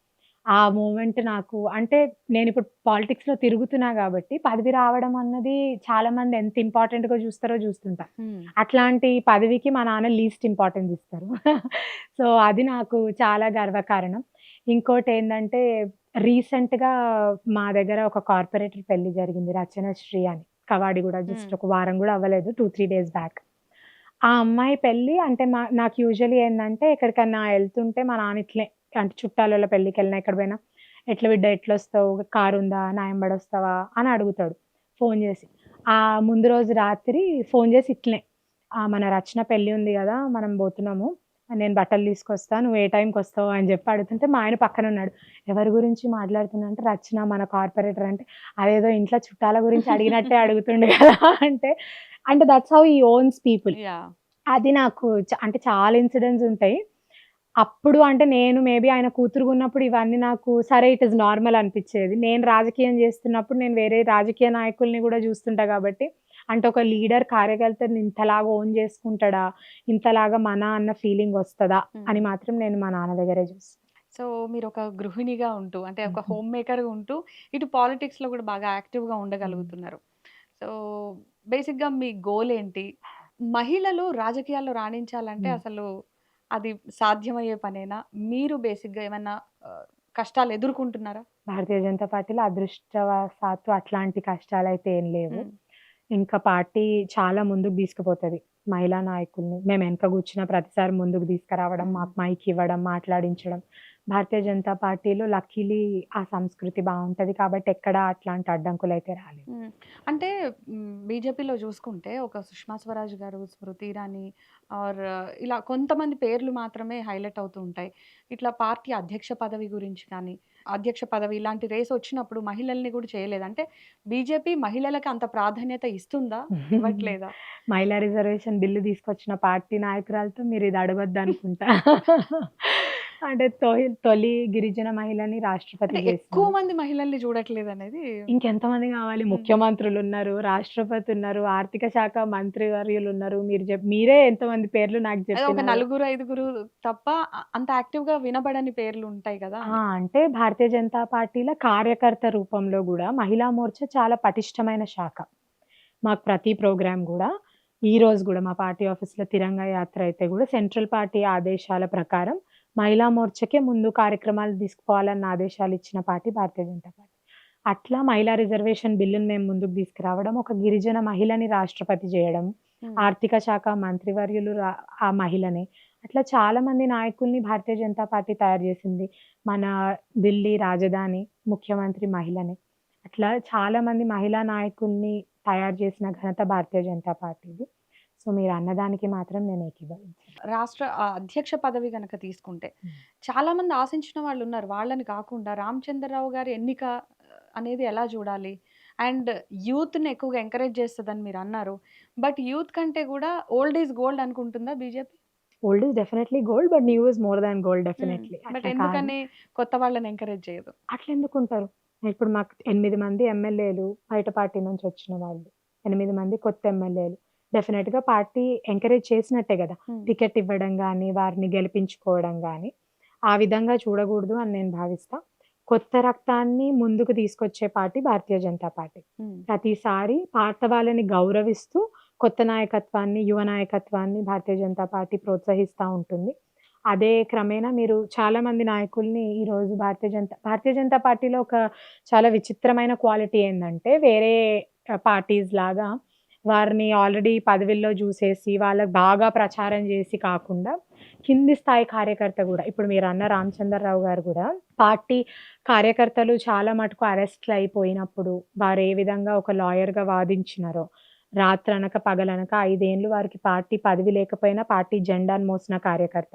ఆ మూమెంట్ నాకు అంటే నేనిప్పుడు పాలిటిక్స్‌లో తిరుగుతున్నా గాబట్టి, పదవి రావడం అన్నది చాలా మంది ఎంత ఇంపార్టెంట్‌గా జూస్తారో జూస్తుంటా. హ్మ్. అట్లాంటి పదవికి మా నాన్న లీస్ట్ ఇంపార్టెన్స్ ఇస్తారు. సో, అది నాకు చాలా గర్వకారణం. ఇంకోటేందంటే రీసెంట్‌గా మా దగ్గర ఒక కార్పొరేటర్ పెళ్లి జరిగింది. రచనశ్రీ అని. కవాడిగూడ హ్మ్. జస్ట్ ఒక వారం గూడా అవ్వలేదు. 2, 3 డేస్ బ్యాక్. ఆ అమ్మాయి పెళ్లి అంటే నాకు యూజువల్లీ ఏందంటే ఎక్కడికన్నా ఎళ్తుంటే మా నాన్న ఇట్లే అంటే చుట్టాలోళ్ళ పెళ్ళికెళ్ళినా ఎక్కడ పోయినా, "ఎట్ల బిడ్డ ఎట్లొస్తావు? కారుందా? నా ఎంబడొస్తావా?" అని అడుగుతాడు ఫోను జేసి. ముందు రోజు రాత్రి ఫోను జేసి ఇట్లనే, మన రచన పెళ్లి ఉంది గదా! మనం బోతున్నాము. నేను బట్టలు తీసుకొస్తా. నువ్వు ఏ టైంకొస్తావు?" అని జెప్పి అడుగుతుంటే మా ఆయన పక్కనున్నాడు. ఎవరి గురించి మాట్లాడుతున్నా అంటే, "రచన మన కార్పొరేటర్" అంటే, అదేదో ఇంట్లో చుట్టాల గురించి అడిగినట్టే అడుగుతుండు గదా! అంటే, అంటే that's how he owns people. Yeah! అది నాకు అంటే చాలా ఇన్సిడెంట్స్ ఉంటాయి. అప్పుడు అంటే నేను మేబీ ఆయన కూతురుగున్నప్పుడు ఇవన్నీ నాకు సరే ఇట్ ఈస్ నార్మల్ అనిపిచ్చేది. నేను రాజకీయం జేస్తున్నప్పుడు నేను వేరే రాజకీయ నాయకుల్ని గూడా జూస్తుంటా గాబట్టి, అంటే ఒక లీడర్ కార్యకర్తని ఇంతలాగా ఓన్ జేసుకుంటాడా? ఇంతలాగా మన అన్న ఫీలింగ్ వస్తదా? హ్మ్. అని మాత్రం నేను మా నాన్న దగ్గరే జూసా. సో, మీరొక గృహిణిగా ఉంటూ, అంటే ఒక హుహు. హోమ్ మేకర్‌గా ఉంటూ, ఇటు పాలిటిక్స్‌లో గూడా బాగా యాక్టివ్‌గా హ్మ్. ఉండగలుగుతున్నారు. సో, బేసిక్‌గా మీ గోల్ ఏంటి? మహిళలు రాజకీయాల్లో రాణించాలంటే హ్మ్. అసలు అది సాధ్యమయ్యే పనేనా? మీరు బేసిక్‌గా ఏమన్నా ఆహ్, కష్టాలు ఎదుర్కొంటున్నారా? భారతీయ జనతా పార్టీలో అదృష్టవశాత్తు అట్లాంటి కష్టాలైతే ఏం లేవు. హ్మ్. ఇంకా పార్టీ చాలా ముందుకు తీసుకుపోతది. మహిళా నాయకుల్ని మేము వెనక కూర్చున్న ప్రతిసారి ముందుకు తీసుకురావడం, హ్మ్. మాకు మైక్ ఇవ్వడం, మాట్లాడించడం. భారతీయ జనతా పార్టీలో లక్కీలీ ఆ సంస్కృతి బావుంటది కాబట్టి ఎక్కడ అట్లాంటి అడ్డంకులైతే రాలేవు. హ్మ్. అంటే బీజేపీలో జూసుకుంటే ఒక సుష్మా స్వరాజ్ గారు, స్మృతి ఇరానీ ఆర్ ఇలా కొంతమంది పేర్లు మాత్రమే హైలైట్ అవుతూ ఉంటాయి. ఇట్లా పార్టీ అధ్యక్ష పదవి గురించి కానీ, అధ్యక్ష పదవి ఇలాంటి రేస్ వచ్చినప్పుడు మహిళల్ని కూడా చేయలేదు. అంటే బీజేపీ మహిళలకి అంత ప్రాధాన్యత ఇస్తుందా? ఇవ్వట్లేదా? మహిళా రిజర్వేషన్ బిల్లు తీసుకొచ్చిన పార్టీ నాయకురాలతో మీరిది అడగొద్దనుకుంటా. అంటే తొలి గిరిజన మహిళని రాష్ట్రపతి అంటే ఎక్కువ జేసింది. మంది మహిళల్ని చూడట్లేదనేది ఇంకెంతమంది గావాలి? హ్మ్. ముఖ్యమంత్రులున్నారు, రాష్ట్రపతి ఉన్నారు, ఆర్థిక శాఖ మంత్రివర్యులున్నారు. మీరే ఎంతమంది పేర్లు నాకు అదే ఒక జెప్పినారు. నలుగురు, ఐదుగురు తప్ప అంత యాక్టివ్‌గా వినబడని పేర్లు ఉంటాయి గదా! అని. అంటే భారతీయ జనతా పార్టీల కార్యకర్త రూపంలో గూడా మహిళా మోర్చా చాలా పటిష్టమైన శాఖ. మాకు ప్రతి ప్రోగ్రామ్ గూడా ఈరోజు గూడా మా పార్టీ ఆఫీస్‌లో తిరంగా యాత్ర అయితే గూడా సెంట్రల్ పార్టీ ఆదేశాల ప్రకారం మహిళా మోర్చాకే ముందు కార్యక్రమాలు తీసుకుపోవాలన్న ఆదేశాలిచ్చిన పార్టీ భారతీయ జనతా పార్టీ. అట్లా మహిళా రిజర్వేషన్ బిల్లుని మేము ముందుకు తీసుకురావడం, ఒక గిరిజన మహిళని రాష్ట్రపతి జేయడం, హ్మ్. ఆర్థిక శాఖ మంత్రివర్యులు ఆ మహిళనే. అట్లా చాలా మంది నాయకుల్ని భారతీయ జనతా పార్టీ తయారు జేసింది. మన ఢిల్లీ రాజధాని ముఖ్యమంత్రి మహిళనే. అట్లా చాలా మంది మహిళా నాయకుల్ని తయారు చేసిన ఘనత భారతీయ జనతా పార్టీది. సో, మీరన్నదానికి మాత్రం నేను ఏకీభవించను. రాష్ట్ర అధ్యక్ష పదవి గనక తీసుకుంటే, హ్మ్. చాలామంది ఆశించిన వాళ్ళున్నారు. వాళ్ళని కాకుండా రామచంద్రరావు గారి ఎన్నిక అనేది ఎలా చూడాలి? అండ్ యూత్‌ని ఎక్కువగా ఎంకరేజ్ చేస్తదని మీరన్నారు. బట్ యూత్ కంటే గూడా ఓల్డ్ ఈజ్ గోల్డ్ అనుకుంటుందా BJP? Old is definitely gold. But new is more than gold hmm. Definitely. But అట్లా కాదు. ఎందుకని కొత్త వాళ్ళని ఎంకరేజ్ చేయదు? అట్లెందుకుంటారు? ఇప్పుడు మాకు 8 మంది ఎమ్మెల్యేలు బయట పార్టీ నుంచొచ్చిన వాళ్ళు. 8 మంది కొత్త ఎమ్మెల్యేలు. డెఫినెట్‌గా పార్టీ ఎంకరేజ్ చేసినట్టే గదా! హ్మ్. టికెట్ ఇవ్వడం గానీ, వారిని గెలిపించుకోవడం గానీ, ఆ విధంగా చూడగూడదు అని నేను భావిస్తా. కొత్త రక్తాన్ని ముందుకు తీసుకొచ్చే పార్టీ భారతీయ జనతా పార్టీ. హ్మ్. ప్రతిసారి పాత వాళ్ళని గౌరవిస్తూ, కొత్త నాయకత్వాన్ని, యువ నాయకత్వాన్ని భారతీయ జనతా పార్టీ ప్రోత్సహిస్తా ఉంటుంది. అదే క్రమేణా మీరు చాలా మంది నాయకుల్ని ఈరోజు భారతీయ జనతా పార్టీలో ఒక చాలా విచిత్రమైన క్వాలిటీ ఏందంటే, వేరే పార్టీస్ లాగా వారిని ఆల్రెడీ పదవిల్లో జూసేసి, వాళ్ళకి బాగా ప్రచారం జేసి కాకుండా, కింది స్థాయి కార్యకర్త గూడా ఇప్పుడు మీరన్న రామచంద్రరావు గారు గూడా పార్టీ కార్యకర్తలు చాలా మటుకు అరెస్ట్‌లయిపోయినప్పుడు, వారు ఏ విధంగా ఒక లాయర్‌గా వాదించినారో, రాత్రనక పగలనక 5 ఏండ్లు వారికి పార్టీ పదవి లేకపోయినా పార్టీ జెండాను మోసిన కార్యకర్త.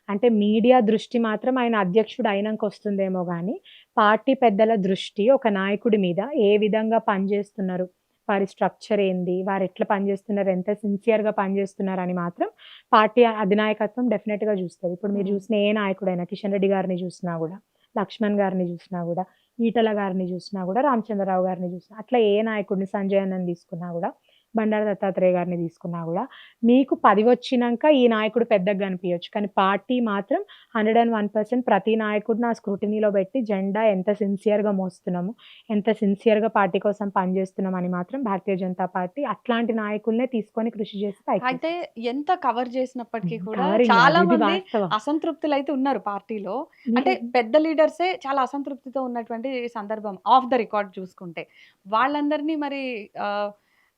అంటే మీడియా దృష్టి మాత్రం ఆయన అధ్యక్షుడు అయినంకొస్తుందేమో గానీ, పార్టీ పెద్దల దృష్టి ఒక నాయకుడి మీద ఏ విధంగా పనిజేస్తున్నారు, వారి స్ట్రక్చర్ ఏంది, వారెట్లా పనిజేస్తున్నారు, ఎంత సిన్సియర్‌గా పనిజేస్తున్నారని మాత్రం పార్టీ అధినాయకత్వం డెఫినెట్‌గా జూస్తది. ఇప్పుడు మీరు హ్మ్. జూసిన ఏ నాయకుడైనా కిషన్ రెడ్డి గారిని జూసినా గూడా, లక్ష్మణ్ గారిని జూసినా గూడా, ఈటల గారిని జూసినా గూడా, రామచంద్రరావు గారిని జూసినా అట్లా ఏ నాయకుడిని సంజయ్ అన్నని తీసుకున్నా గూడా బండారు దత్తాత్రేయ గారిని తీసుకున్నా గూడా, మీకు 10 వచ్చినంక ఈ నాయకుడు పెద్దగా కనిపియొచ్చు. కానీ పార్టీ మాత్రం 101% ప్రతి నాయకుడిని ఆ స్క్రూటినీలో పెట్టి జెండా ఎంత సిన్సియర్‌గా మోస్తున్నాము, ఎంత సిన్సియర్‌గా పార్టీ కోసం పనిచేస్తున్నాం అని మాత్రం భారతీయ జనతా పార్టీ అట్లాంటి నాయకులనే తీసుకొని కృషి చేసి పైకి అయితే ఎంత కవర్ చేసినప్పటికీ కూడా కవరింగ్ చాలా అది మంది వాస్తవం. అసంతృప్తులైతే ఉన్నారు పార్టీలో. అంటే మీరు పెద్ద లీడర్సే చాలా అసంతృప్తితో ఉన్నటువంటి సందర్భం ఆఫ్ ద రికార్డ్ చూసుకుంటే. వాళ్ళందరినీ మరి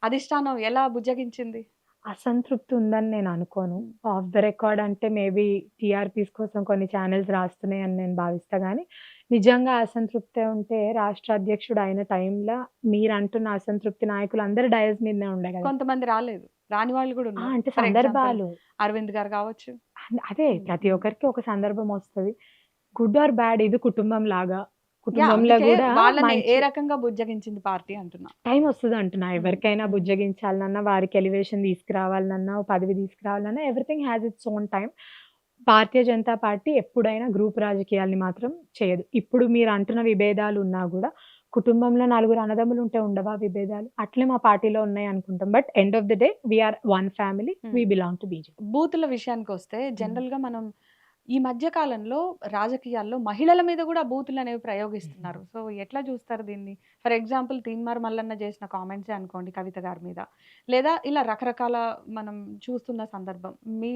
అధిష్టానం ఎలా బుజ్జగించింది? అసంతృప్తి ఉందని నేను అనుకోను. హ్మ్. ఆఫ్ ద రికార్డ్ అంటే మేబీ టీఆర్‌పీస్ కోసం కొన్ని ఛానెల్స్ రాస్తున్నాయని నేను భావిస్తా గానీ, నిజంగా అసంతృప్తే ఉంటే రాష్ట్ర అధ్యక్షుడు అయిన టైంల మీరంటున్న అసంతృప్తి నాయకులందరూ డయాస్ మీదనే ఉండే గదా! కొంతమంది రాలేదు. రాని వాళ్ళు గూడా ఉన్నారు. అంటే ఫర్ ఎగ్జాంపుల్ సందర్భాలు. అరవింద్ గారు కావచ్చు. అదే హ్మ్. ప్రతి హ్మ్. ఒక్కరికి ఒక సందర్భం ఒస్తది. గుడ్ ఆర్ బ్యాడ్ ఇది కుటుంబం లాగా. యాహ్! కుటుంబంలో అందుకే గూడా వాళ్ళని ఏ మంచి రకంగా బుజ్జగించింది పార్టీ అంటున్నా. టైమొస్తదంటున్నా. హ్మ్. ఎవరికైనా హ్మ్. బుజ్జగించాలనన్నా, వారికి ఎలివేషన్ తీసుకురావాలనన్నా, ఓ పదవి తీసుకురావాలన్నా everything has its own time. Bharatiya Janata Party ఎప్పుడైనా గ్రూప్ రాజకీయాల్ని మాత్రం చేయదు. ఇప్పుడు మీరంటున్న విభేదాలున్నా గూడా, కుటుంబంలో నలుగురు అన్నదమ్ములుంటే ఉండవా విభేదాలు? అట్లే మా పార్టీలో ఉన్నాయనుకుంటాం. But end of the day we are one family. Hmm. We belong to BJP. బూతుల విషయానికొస్తే హ్మ్. జనరల్‌గా మనం ఈ మధ్య కాలంలో రాజకీయాల్లో మహిళల మీద గూడా బూతులనేవి ప్రయోగిస్తున్నారు. సో, ఎట్లా చూస్తారు దీన్ని? ఫర్ ఎగ్జాంపుల్ 'తీన్మార్ మల్లన్న' చేసిన కామెంట్సే అనుకోండి కవిత గారి మీద. లేదా ఇలా రకరకాల మనం చూస్తున్న సందర్భం. మీ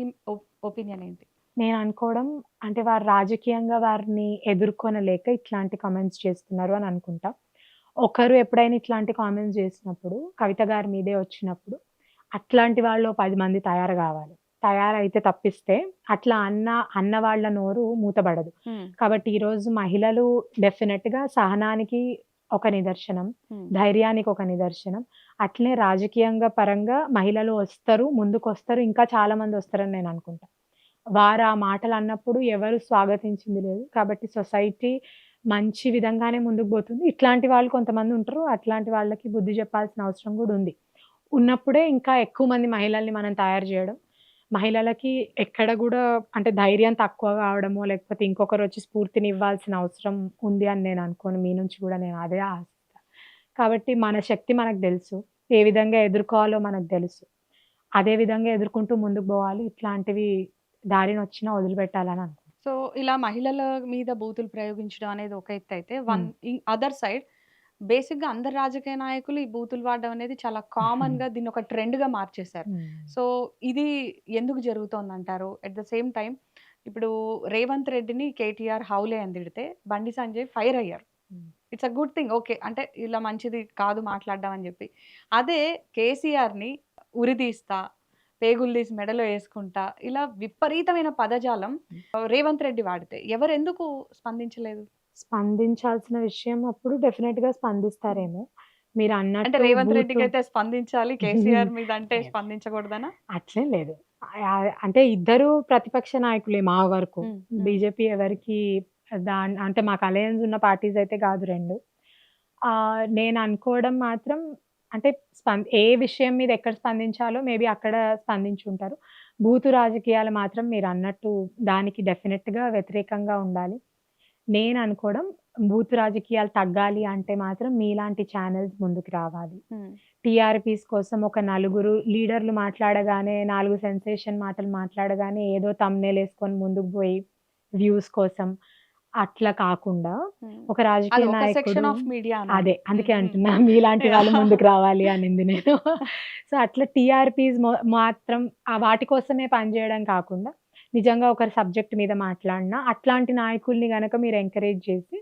ఒపీనియన్ ఏంటి? నేననుకోవడం అంటే వారు రాజకీయంగా వారిని ఎదుర్కొనలేక ఇట్లాంటి కామెంట్స్ చేస్తున్నారు అని అనుకుంటా. ఒకరు ఎప్పుడైనా ఇట్లాంటి కామెంట్స్ చేసినప్పుడు, కవిత గారి మీదే వచ్చినప్పుడు, అట్లాంటి వాళ్ళు ఓ 10 మంది తయారు గావాలి. తయారైతే తప్పిస్తే అట్లా అన్న వాళ్ళ నోరు మూతబడదు. హ్మ్. కాబట్టి ఈరోజు మహిళలు డెఫినిట్‌గా సహనానికి ఒక నిదర్శనం, హ్మ్. ధైర్యానికి ఒక నిదర్శనం. అట్లే రాజకీయంగా పరంగా మహిళలు వస్తరు, ముందుకొస్తరు. ఇంకా చాలా మందొస్తారని నేననుకుంటా. వారు ఆ మాటలన్నప్పుడు ఎవరు స్వాగతించింది లేదు. కాబట్టి సొసైటీ మంచి విధంగానే ముందుకు పోతుంది. ఇట్లాంటి వాళ్ళు కొంతమందుంటరు. అట్లాంటి వాళ్ళకి బుద్ధి జెప్పాల్సిన అవసరం గూడా ఉంది. ఉన్నప్పుడే ఇంకా ఎక్కువ మంది మహిళల్ని మనం తయారు జేయడం. మహిళలకి ఎక్కడ గూడా అంటే ధైర్యం తక్కువ గావడమో, లేకపోతే ఇంకొకరొచ్చి స్ఫూర్తినివ్వాల్సిన అవసరం ఉంది అని నేను అనుకోను. మీ నుంచి గూడా నేను అదే ఆశిస్తా. కాబట్టి మన శక్తి మనకు దెలుసు. ఏ విధంగా ఎదుర్కోవాలో మనకు తెలుసు. అదే విధంగా ఎదుర్కొంటూ ముందుకు బోవాలి. ఇట్లాంటివి దారినొచ్చినా వదిలిపెట్టాలని అనుకుంటున్నా. సో, ఇలా మహిళల మీద బూతులు ప్రయోగించడం అనేది ఒక ఎత్తయితే, హ్మ్. అదర్ సైడ్ బేసిక్‌గా అందరు రాజకీయ నాయకులు ఈ బూతులు వాడడం అనేది చాలా కామన్‌గా దీన్నొక ట్రెండ్‌గా మార్చేశారు. హ్మ్. సో, ఇది ఎందుకు జరుగుతోందంటారు? ఎట్ ద సేమ్ టైమ్ ఇప్పుడు రేవంత్ రెడ్డిని కేటీఆర్ హౌలే అని తిడితే, బండి సంజయ్ ఫైర్ అయ్యారు. హ్మ్. It's a good thing. Okay. అంటే ఇలా మంచిది కాదు మాట్లాడడం అని జెప్పి. అదే కేసీఆర్‌ని ఉరిదీస్తా, పేగులు తీసి మెడలో యేసుకుంటా, ఇలా విపరీతమైన పదజాలం రేవంత్ రెడ్డి వాడితే ఎవరెందుకు స్పందించలేదు? స్పందించాల్సిన విషయం అప్పుడు డెఫినిట్‌గా హ్మ్. స్పందిస్తారేమో. అంటే మీరన్నట్టు రేవంత్ బూతు రెడ్డికైతే స్పందించాలి. కేసీఆర్ మీద అంటే లేదు. స్పందించకూడదనా? అట్లేం లేదు. అంటే ఇద్దరు ప్రతిపక్ష నాయకులే మా వరకు. హ్మ్. హ్మ్. బీజేపీ ఎవరికీ అంటే మాకు అలయన్స్ ఉన్న పార్టీస్ అయితే కాదు 2. నేననుకోవడం మాత్రం అంటే ఏ విషయం మీద ఎక్కడ స్పందించాలో మేబీ అక్కడ స్పందించుంటారు. బూతు రాజకీయాలు మాత్రం మీరన్నట్టు దానికి డెఫినిట్‌గా వ్యతిరేకంగా ఉండాలి. నేననుకోవడం బూతు రాజకీయాలు తగ్గాలి అంటే మాత్రం మీలాంటి ఛానెల్స్ ముందుకు రావాలి. హ్మ్. టీఆర్‌పీస్ కోసం ఒక నలుగురు లీడర్లు మాట్లాడగానే 4 సెన్సేషన్ మాటలు మాట్లాడగానే ఏదో థంబ్‌నెయిల్ యేసుకొని ముందుకు పోయి వ్యూస్ కోసం అట్లా కాకుండా హ్మ్. ఒక అది రాజకీయ ఒక నాయకుడు సెక్షన్ ఆఫ్ మీడియా అనాలి. అదే. హ్మ్. అందుకే హ్మ్. అంటున్నా మీలాంటి వాళ్ళు యాహ్! ముందుకు రావాలి అనింది నేను. సో, అట్లా టీఆర్‌పీస్ మాత్రం వాటి కోసమే పనిజేయడం కాకుండా నిజంగా ఒకరి సబ్జెక్ట్ మీద మాట్లాడినా అట్లాంటి నాయకుల్ని గనక మీరు ఎంకరేజ్ చేసి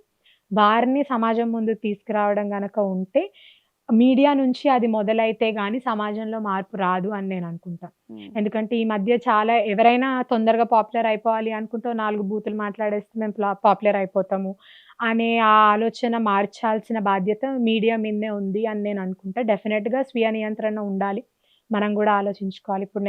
వారిని సమాజం ముందుకు తీసుకురావడం గనక ఉంటే మీడియా నుంచి అది మొదలైతే గాని సమాజంలో మార్పు రాదు అని నేననుకుంటా. హ్మ్. ఎందుకంటే ఈ మధ్య చాలా ఎవరైనా తొందరగా పాపులర్ అయిపోవాలి అనుకుంటే ఓ 4 బూతులు మాట్లాడేస్తే మేము పాపులర్ అయిపోతాము అనే ఆ ఆలోచన మార్చాల్సిన బాధ్యత మీడియా మీదనే ఉంది అని నేననుకుంటా. డెఫినిట్‌గా స్వీయ నియంత్రణ ఉండాలి. మనం గూడా ఆలోచించుకోవాలి. ఇప్పుడు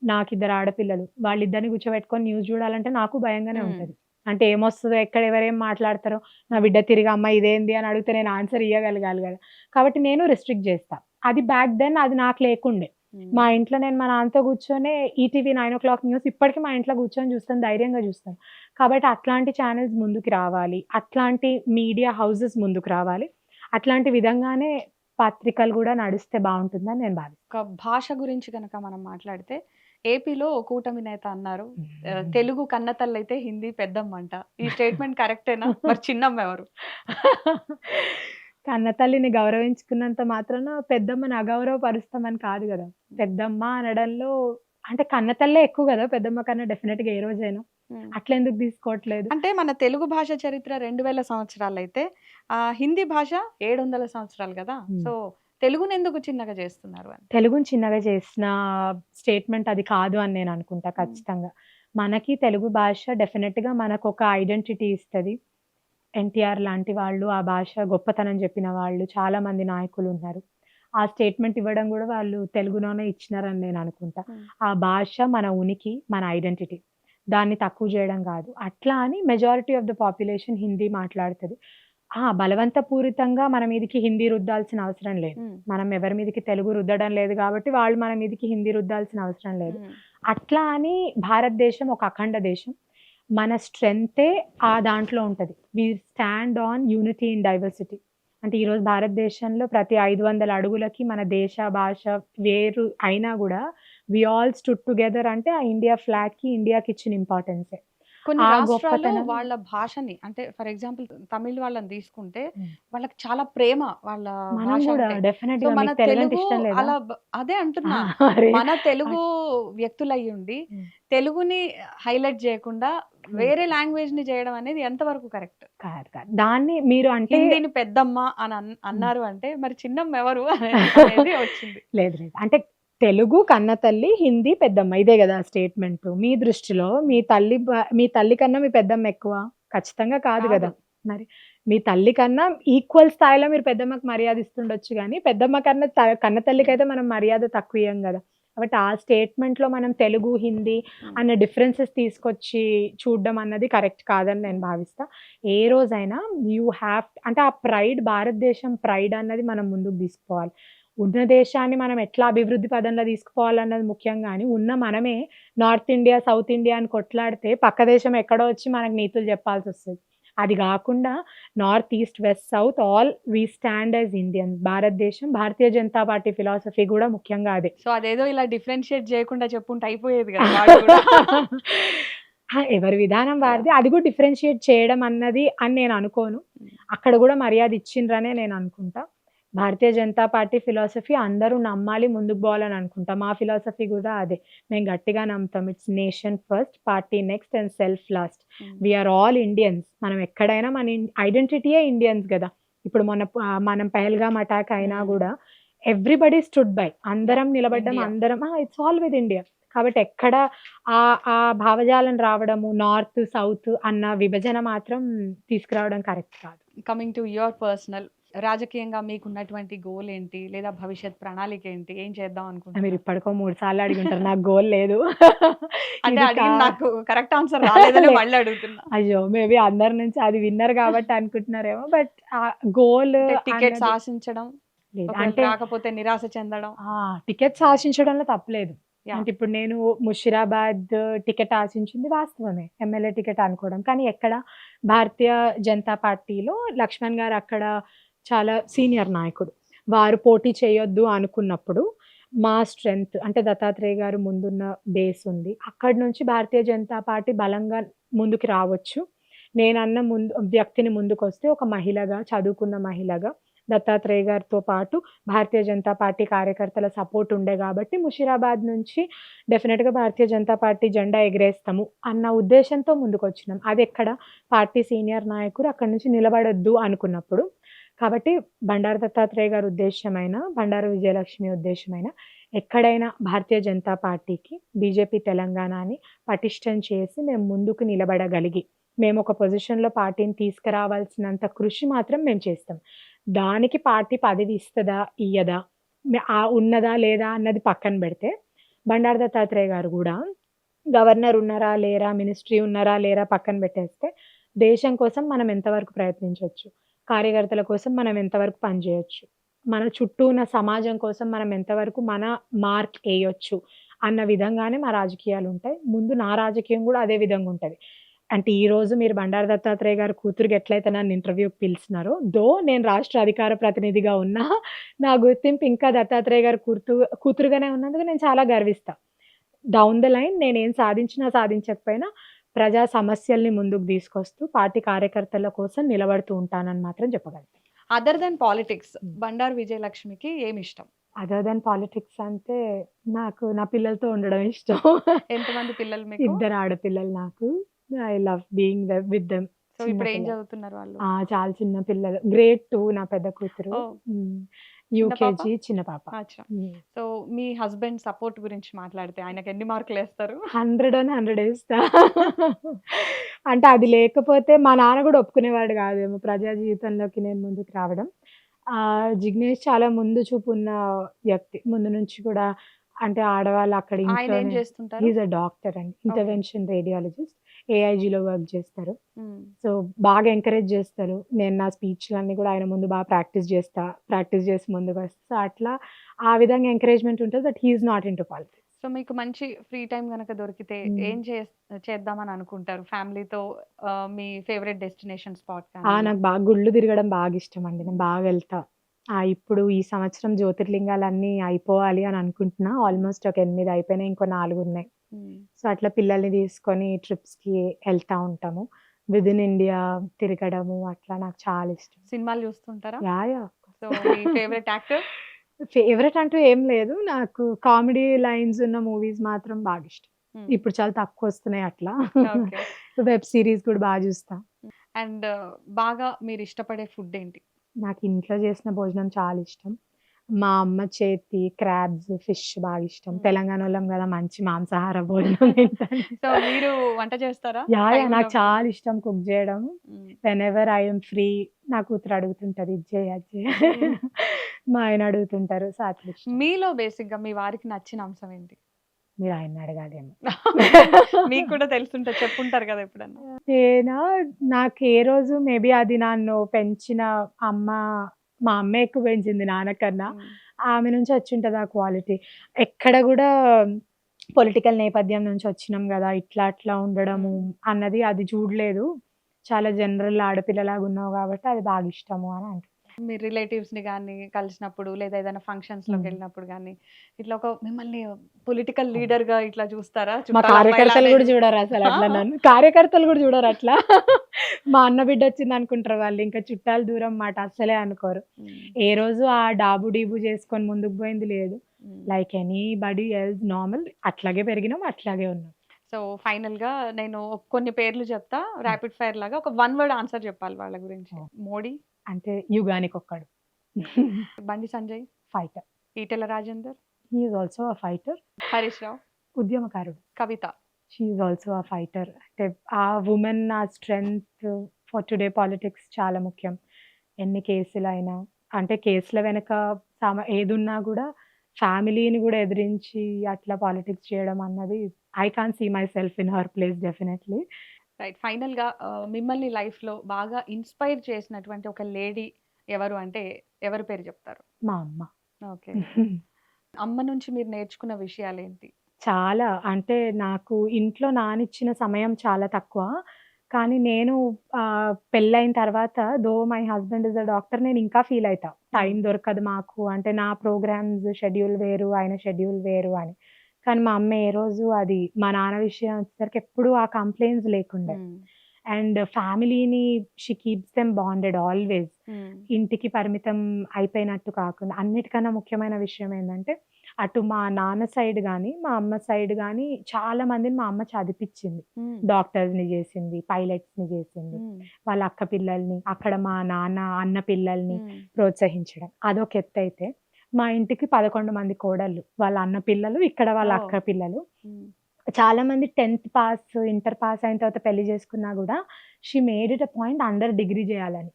నాకిద్దరు ఆడపిల్లలు. వాళ్ళిద్దరిని కూర్చోబెట్టుకొని న్యూస్ జూడాలంటే నాకు భయంగానే హ్మ్. ఉంటది. అంటే ఏమొస్తదో, ఎక్కడ ఎవరేం మాట్లాడతారో, నా బిడ్డ తిరిగి అమ్మ ఇదేంది అని అడిగితే నేను ఆన్సర్ ఇయ్యగలగాలి గదా! కాబట్టి నేను రిస్ట్రిక్ట్ జేస్తా. అది బ్యాక్ దెన్ అది నాకు లేకుండే. హ్మ్. మా ఇంట్లో నేను మా నాన్నతో కూర్చొనే ఈటీవీ 9:00 న్యూస్ ఇప్పటికి మా ఇంట్లో కూర్చొని చూస్తాను. ధైర్యంగా చూస్తాను. కాబట్టి అట్లాంటి ఛానెల్స్ ముందుకు రావాలి. అట్లాంటి మీడియా హౌసెస్ ముందుకు రావాలి. అట్లాంటి విధంగానే పత్రికలు కూడా నడిస్తే బాగుంటుందని నేను భావిస్తాను. ఒక భాష గురించి కనుక మనం మాట్లాడితే ఏపీలో కూటమి నేత అన్నారు, తెలుగు కన్నతల్లైతే హిందీ పెద్దమ్మంట. ఈ స్టేట్మెంట్ కరెక్టేనా? మరి చిన్నమ్మ ఎవరు? కన్న తల్లిని గౌరవించుకున్నంత మాత్రాన పెద్దమ్మని అగౌరవపరుస్తామని కాదు కదా. పెద్దమ్మ అనడంలో అంటే కన్న తల్లే ఎక్కువ కదా పెద్దమ్మ కన్నా, డెఫినెట్గా ఏ రోజైనా. అట్లా ఎందుకు తీసుకోవట్లేదు? అంటే మన తెలుగు భాష చరిత్ర 2000 సంవత్సరాలైతే హిందీ భాష 700 సంవత్సరాలు కదా. సో తెలుగుని ఎందుకు చిన్నగా చేస్తున్నారు అని? తెలుగుని చిన్నగా చేసిన స్టేట్మెంట్ అది కాదు అని నేను అనుకుంటా ఖచ్చితంగా. మనకి తెలుగు భాష డెఫినెట్గా మనకు ఒక ఐడెంటిటీ ఇస్తుంది. ఎన్టీఆర్ లాంటి వాళ్ళు ఆ భాష గొప్పతనం చెప్పిన వాళ్ళు చాలా మంది నాయకులు ఉన్నారు. ఆ స్టేట్మెంట్ ఇవ్వడం కూడా వాళ్ళు తెలుగులోనే ఇచ్చినారని నేను అనుకుంటా. ఆ భాష మన ఉనికి, మన ఐడెంటిటీ. దాన్ని తక్కువ చేయడం కాదు. అట్లా అని majority of the population Hindi మాట్లాడుతుంది. బలవంతపూరితంగా మన మీదకి హిందీ రుద్దాల్సిన అవసరం లేదు. మనం ఎవరి మీదకి తెలుగు రుద్దడం లేదు కాబట్టి వాళ్ళు మన మీదకి హిందీ రుద్దాల్సిన అవసరం లేదు. అట్లా అని భారతదేశం ఒక అఖండ దేశం. మన స్ట్రెంతే ఆ దాంట్లో ఉంటది. We stand on unity in diversity. అంటే ఈరోజు భారతదేశంలో ప్రతి 500 అడుగులకి మన దేశ, భాష వేరు అయినా కూడా వి ఆల్ స్టూడ్ టుగెదర్ అంటే ఆ ఇండియా ఫ్లాగ్‌కి, ఇండియాకి ఇచ్చిన ఇంపార్టెన్సే. కొన్ని ఆ రాష్ట్రాలు గొప్పతనం వాళ్ళ భాషని అంటే ఫర్ ఎగ్జాంపుల్ తమిళ్ వాళ్ళని తీసుకుంటే వాళ్ళకి చాలా ప్రేమ వాళ్ళ మనం భాష కూడా అంటే. సో డెఫినెట్‌గా మన మీకు తెలుగంటే తెలుగు ఇష్టం లేదా? అలా అదే అంటున్నా. అరే! మన తెలుగు వ్యక్తులయ్యుండి తెలుగుని హైలైట్ చేయకుండా హ్మ్. వేరే లాంగ్వేజ్ ని చేయడం అనేది ఎంతవరకు కరెక్ట్? కాదు. దాన్ని మీరు అంటే హిందీని పెద్దమ్మ అని అన్నారు అంటే మరి చిన్నమ్మ ఎవరు అనేది వచ్చింది. లేదు. అంటే తెలుగు కన్న తల్లి, హిందీ పెద్దమ్మ. ఇదే గదా స్టేట్‌మెంటు. మీ దృష్టిలో మీ తల్లి కన్నా మీ పెద్దమ్మ ఎక్కువ? ఖచ్చితంగా కాదు గదా! కాదు. మరి మీ తల్లి కన్నా ఈక్వల్ స్థాయిలో మీరు పెద్దమ్మకి మర్యాద ఇస్తుండొచ్చు గానీ, పెద్దమ్మ కన్నా కన్న తల్లికైతే మనం మర్యాద తక్కువియ్యం గదా! కాబట్టి ఆ స్టేట్‌మెంట్‌లో మనం తెలుగు, హిందీ అన్న డిఫరెన్సెస్ తీసుకొచ్చి చూడడం అన్నది కరెక్ట్ కాదని నేను భావిస్తా. ఏ రోజైనా అంటే ఆ ప్రైడ్, భారతదేశం ప్రైడ్ అన్నది మనం ముందుకు తీసుకుపోవాలి. ఉన్న దేశాన్ని మనం ఎట్లా అభివృద్ధి పదంలో తీసుకుపోవాలన్నది ముఖ్యం గానీ, ఉన్న మనమే నార్త్ ఇండియా, సౌత్ ఇండియా అని కొట్లాడితే పక్క దేశం ఎక్కడో వచ్చి మనకు నీతులు చెప్పాల్సొస్తది. అది గాకుండా north, east, west, south all we stand as Indians. భారతదేశం, భారతీయ జనతా పార్టీ ఫిలాసఫీ గూడా ముఖ్యంగా అదే. సో అదేదో ఇలా డిఫరెన్షియేట్ చేయకుండా చెప్పుంటే అయిపోయేది కదా వాళ్ళు కూడా. ఎవరి విధానం వారిది. అది కూడా డిఫరెన్షియేట్ చేయడం అన్నది అని నేను అనుకోను. అక్కడ గూడా మర్యాద ఇచ్చిండ్రనే నేను అనుకుంటా. భారతీయ జనతా పార్టీ ఫిలాసఫీ అందరూ నమ్మాలి, ముందుకు పోవాలని అనుకుంటా. మా ఫిలాసఫీ గూడా అదే. మేము గట్టిగా నమ్ముతాం. It's nation first, party next and self last. We are all Indians. మనం ఎక్కడైనా మన ఐడెంటిటీయే ఇండియన్స్ గదా! ఇప్పుడు మనం పహల్గామ్ అటాక్ అయినా గూడా ఎవ్రీబడీ స్టూడ్ బై. అందరం నిలబడ్డం, ఇండియా. అందరం ఇట్స్ ఆల్ విత్ ఇండియా. కాబట్టి ఎక్కడ ఆ భావజాలం రావడము నార్త్, సౌత్ అన్న విభజన మాత్రం తీసుకురావడం కరెక్ట్ కాదు. కమింగ్ టు యువర్ పర్సనల్, రాజకీయంగా మీకున్నటువంటి గోల్ ఏంటి? లేదా భవిష్యత్ ప్రణాళిక ఏంటి? ఏం చేద్దాం మీరు అనుకుంటున్నారు? ఇప్పటికో 3 సార్లు అడిగుంటారు. నాకు గోల్ లేదు. అంటే ఇది అడిగింది నాకు కరెక్ట్ ఆన్సర్ రాలేదనే మళ్ళీ అడుగుతున్నా. అయ్యో! మేబీ అందరి నుంచి అది విన్నర్ కాబట్టి అనుకుంటున్నారేమో. బట్ గోల్ అంటే టికెట్స్ అన్నది ఆశించడం, లేదు. ఒకవేళ అంటే రాకపోతే నిరాశ చెందడం. టికెట్స్ ఆశించడంలో తప్పులేదు. యాహ్! అంటే ఇప్పుడు నేను ముషీరాబాద్ టికెట్ ఆశించింది వాస్తవమే. ఎమ్మెల్యే టికెట్ అనుకోవడం. కానీ ఎక్కడ భారతీయ జనతా పార్టీలో లక్ష్మణ్ గారు అక్కడ చాలా సీనియర్ నాయకుడు. వారు పోటీ చేయొద్దు అనుకున్నప్పుడు మా స్ట్రెంగ్త్ అంటే దత్తాత్రేయ గారు ముందున్న బేస్ ఉంది. అక్కడి నుంచి భారతీయ జనతా పార్టీ బలంగా ముందుకు రావచ్చు. నేనన్న వ్యక్తిని ముందుకొస్తే ఒక మహిళగా, చదువుకున్న మహిళగా దత్తాత్రేయ గారితో పాటు భారతీయ జనతా పార్టీ కార్యకర్తల సపోర్ట్ ఉండే కాబట్టి ముషీరాబాద్ నుంచి డెఫినెట్‌గా భారతీయ జనతా పార్టీ జెండా ఎగరేస్తాము అన్న ఉద్దేశంతో ముందుకొచ్చినాం. అదెక్కడ పార్టీ సీనియర్ నాయకుడు అక్కడి నుంచి నిలబడొద్దు అనుకున్నప్పుడు. కాబట్టి బండారు దత్తాత్రేయ గారి ఉద్దేశ్యమైన, బండారు విజయలక్ష్మి ఉద్దేశ్యమైన ఎక్కడైనా భారతీయ జనతా పార్టీకి, బీజేపీ తెలంగాణని పటిష్టం చేసి మేము ముందుకు నిలబడగలిగి, మేము ఒక పొజిషన్‌లో పార్టీని తీసుకురావాల్సినంత కృషి మాత్రం మేము చేస్తాం. దానికి పార్టీ పదవి ఇస్తదా? ఇయ్యదా? ఉన్నదా? లేదా? అన్నది పక్కన పెడితే, బండారు దత్తాత్రేయ గారు గూడా గవర్నర్ ఉన్నారా? లేరా? మినిస్ట్రీ ఉన్నారా? లేరా? పక్కన పెట్టేస్తే, దేశం కోసం మనం ఎంతవరకు ప్రయత్నించొచ్చు? కార్యకర్తల కోసం మనం ఎంతవరకు పనిచేయొచ్చు? మన చుట్టూ ఉన్న సమాజం కోసం మనం ఎంతవరకు మన మార్క్ ఎయొచ్చు? అన్న విధంగానే మా రాజకీయాలుంటాయి. ముందు నా రాజకీయం గూడా అదే విధంగా ఉంటది. అంటే ఈ రోజు మీరు బండారు దత్తాత్రేయ గారి కూతురికి ఎట్లయితే నన్ను ఇంటర్వ్యూకి పిలిచినారో, నేను రాష్ట్ర అధికార ప్రతినిధిగా ఉన్నా, నా గుర్తింపు ఇంకా దత్తాత్రేయ గారి కూతురుగానే ఉన్నందుకు నేను చాలా గర్విస్తా. డౌన్ ద లైన్ నేనేం సాధించినా, సాధించకపోయినా ప్రజా సమస్యల్ని ముందుకు తీసుకొస్తూ, పార్టీ కార్యకర్తల కోసం నిలబడుతూ ఉంటానని మాత్రం చెప్పగలను. అదర్ దెన్ పాలిటిక్స్ బండారు విజయలక్ష్మికి ఏమి ఇష్టం? అదర్ దెన్ పాలిటిక్స్ అంటే నాకు నా పిల్లలతో ఉండడం ఇష్టం. ఎంతమంది పిల్లలు మీకు? ఇద్దరు ఆడపిల్లలు నాకు. I love being with them. So చిన్న ఇప్పుడు ఏం పిల్లలు. చదువుతున్నారు వాళ్ళు? చాలా చిన్న పిల్లలు. గ్రేడ్ 2 నా పెద్ద కూతురు. ఓ హ్మ్. చిన్న పాప? యూకేజీ చిన్న పాప. అచ్చా. హ్మ్. సో మీ హస్బెండ్ సపోర్ట్ గురించి మాట్లాడితే ఆయనకి ఎన్ని మార్కులు వేస్తారు? 100 on 100 ఏస్తా. అంటే అది లేకపోతే మా నాన్న గూడా ఒప్పుకునేవాడు గాదేమో ప్రజా జీవితంలోకి నేను ముందుకు రావడం. జిగ్నేష్ చాలా ముందు చూపు ఉన్న వ్యక్తి. ముందు నుంచి కూడా అంటే ఆడవాళ్ళు అక్కడ ఆయన ఏం ఇంట్లోనే చేస్తుంటారు? హి ఈస్ ఎ డాక్టర్ అండి. ఓకే. Intervention radiologist. ఏఐజీలో వర్క్ చేస్తారు. ఉమ్. సో, బాగా ఎంకరేజ్ చేస్తారు. నేను నా స్పీచ్‌లన్నీ గూడా ఆయన ముందు బాగా ప్రాక్టీస్ చేస్తా. ప్రాక్టీస్ చేసి ముందుకొస్తా. సో, అట్లా ఆ విధంగా ఎంకరేజ్‌మెంట్ ఉంటది. But he is naught into politics. So మీకు మంచి ఫ్రీ టైం గనక దొరికితే హ్మ్. ఏం చేద్దామని అనుకుంటారు ఫ్యామిలీతో? మీ ఫేవరెట్ డెస్టినేషన్ స్పాట్ కానీ అలా? నాకు బాగా గుళ్ళు తిరగడం బాగా ఇష్టమండి. నేను బాగా వెళ్తా. ఇప్పుడు ఈ సంవత్సరం జ్యోతిర్లింగాలన్నీ అయిపోవాలి అని అనుకుంటున్నా. ఆల్మోస్ట్ ఒక 8 అయిపోయినాయి. ఇంకో 4 ఉన్నాయి. ఉమ్. సో, అట్లా పిల్లల్ని తీసుకొని ట్రిప్స్‌కి ఎళ్తా ఉంటాము. విదిన్ ఇండియా తిరగడము అట్లా నాకు చాలా ఇష్టం. సినిమాలు చూస్తుంటారా? యాహ్! సో మీ ఫేవరెట్ యాక్టర్? ఫేవరెట్ అంటూ ఏం లేదు. నాకు కామెడీ లైన్స్ ఉన్న మూవీస్ మాత్రం బాగా ఇష్టం. ఇప్పుడు చాలా తక్కువొస్తున్నాయి అట్లా. ఓకే. వెబ్ సీరీస్ కూడా బాగా చూస్తా. అండ్ బాగా మీరు ఇష్టపడే ఫుడ్ ఏంటి? నాకు ఇంట్లో చేసిన భోజనం చాలా ఇష్టం. మా అమ్మ చేతి క్రాబ్స్, ఫిష్ బాగా ఇష్టం. తెలంగాణోళ్ళం గదా! మంచి మాంసాహార భోజనం తింటాను. సో మీరు వంట చేస్తారా? యాహ్! టైం నాకు ఉన్నప్పుడు? చాలా ఇష్టం కుక్ జేయడం. వెనెవర్ ఐ యామ్ ఫ్రీ నా కూతురు అడుగుతుంటది. ఇది చెయ్, అది చెయ్. మా ఆయన అడుగుతుంటారు. సో, అట్లా ఇష్టం. మీలో బేసిక్‌గా మీ వారికి నచ్చిన అంశం ఏంటి? మీరు ఆయన్ని అడగాలేమో. మీకు కూడా తెలుసుంటది చెప్పుంటారు కదా ఎప్పుడన్నా. నేనా నాకు ఏ రోజు మేబీ అది నన్ను పెంచిన అమ్మ మా అమ్మే ఎక్కువ పెంచింది నాన్నకన్నా. ఆమె నుంచి వచ్చుంటది ఆ క్వాలిటీ. ఎక్కడ గూడా పొలిటికల్ నేపథ్యం నుంచి వచ్చినాం గదా! ఇట్లా అట్లా ఉండడము అన్నది అది చూడలేదు. చాలా జనరల్ ఆడపిల్లలాగా ఉన్నావు గాబట్టి అది బాగా ఇష్టము అని అంటా. మీ రిలేటివ్స్‌ని గాని కలిసినప్పుడు లేదా ఏదైనా ఫంక్షన్స్‌లోకి హ్మ్. వెళ్ళినప్పుడు గాని ఇట్లా ఒక మిమ్మల్ని పొలిటికల్ లీడర్‌గా ఇట్లా చూస్తారా? మా చుట్టాల కార్యకర్తలు అమ్మాయిలానే గూడా చూడరసలు అట్లా నన్ను. కార్యకర్తలు గూడా చూడరట్లా. మా అన్న బిడ్డొచ్చిందనుకుంటారు వాళ్ళు. ఇంకా చుట్టాలు దూరం మాట అస్సలే అనుకోరు. ఏ రోజు ఆ డాబు డీబు చేసుకొని ముందుకు పోయింది లేదు. లైక్ ఎనీబడీ ఎల్స్ నార్మల్ అట్లాగే పెరిగినాం, అట్లాగే ఉన్నాం. సో ఫైనల్‌గా నేను కొన్ని పేర్లు చెప్తా. రాపిడ్ ఫైర్ లాగా ఒక 1 వర్డ్ ఆన్సర్ చెప్పాలి వాళ్ళ గురించి. ఓహ్! మోడీ, అంటే యుగానికొక్కడు. Bandi Sanjay, fighter. Etela Rajender, he is also a fighter. Harish Rao, ఉద్యమకారుడు. Kavitha. She is also a fighter. అంటే ఆ వుమెన్ ఆ స్ట్రెంగ్త్ ఫర్ టుడే పాలిటిక్స్ చాలా ముఖ్యం. ఎన్ని కేసులైనా అంటే కేసుల వెనక ఏదున్నా గూడా ఫ్యామిలీని గూడా ఎదిరించి అట్లా పాలిటిక్స్ చేయడం అన్నది I can't see myself in her place definitely. Right. ఫైనల్‌గా మిమ్మల్ని లైఫ్‌లో బాగా ఇన్‌స్పైర్ చేసినటువంటి ఒక లేడీ ఎవరు అంటే ఎవరి పేరు చెప్తారు? మా అమ్మ. ఓకే. అమ్మ నుంచి మీరు నేర్చుకున్న విషయాలేంటి? చాలా. అంటే నాకు ఇంట్లో నానిచ్చిన సమయం చాలా తక్కువ. కానీ నేను పెళ్ళైన తర్వాత my husband is a doctor నేను ఇంకా ఫీల్ అయితా. టైం దొరకదు మాకు. అంటే నా ప్రోగ్రామ్స్ షెడ్యూల్ వేరు, ఆయన షెడ్యూల్ వేరు అని. కానీ మా అమ్మ ఏ రోజు అది మా నాన్న విషయం వచ్చేసరికి ఎప్పుడూ ఆ కంప్లెయింట్స్ లేకుండే. అండ్ ఫ్యామిలీని she keeps them bonded always. ఇంటికి పరిమితం అయిపోయినట్టు కాకుండా అన్నిటికన్నా ముఖ్యమైన విషయం ఏందంటే అటు మా నాన్న సైడ్ గాని, మా అమ్మ సైడ్ గాని చాలా మందిని మా అమ్మ చదివిపిచ్చింది. డాక్టర్స్‌ని జేసింది, పైలట్స్‌ని జేసింది. వాళ్ళ అక్క పిల్లల్ని, అక్కడ మా నాన్న అన్న పిల్లల్ని ప్రోత్సహించడం. అదొక ఎత్తైతే, మా ఇంటికి 11 మంది కోడళ్ళు. వాళ్ళ అన్న పిల్లలు, ఇక్కడ వాళ్ళ ఓహ్! అక్క పిల్లలు. చాలా మంది 10th పాస్, ఇంటర్ పాస్ అయిన తర్వాత పెళ్లి చేసుకున్నా గూడా she made it a point అందరూ డిగ్రీ జేయాలని.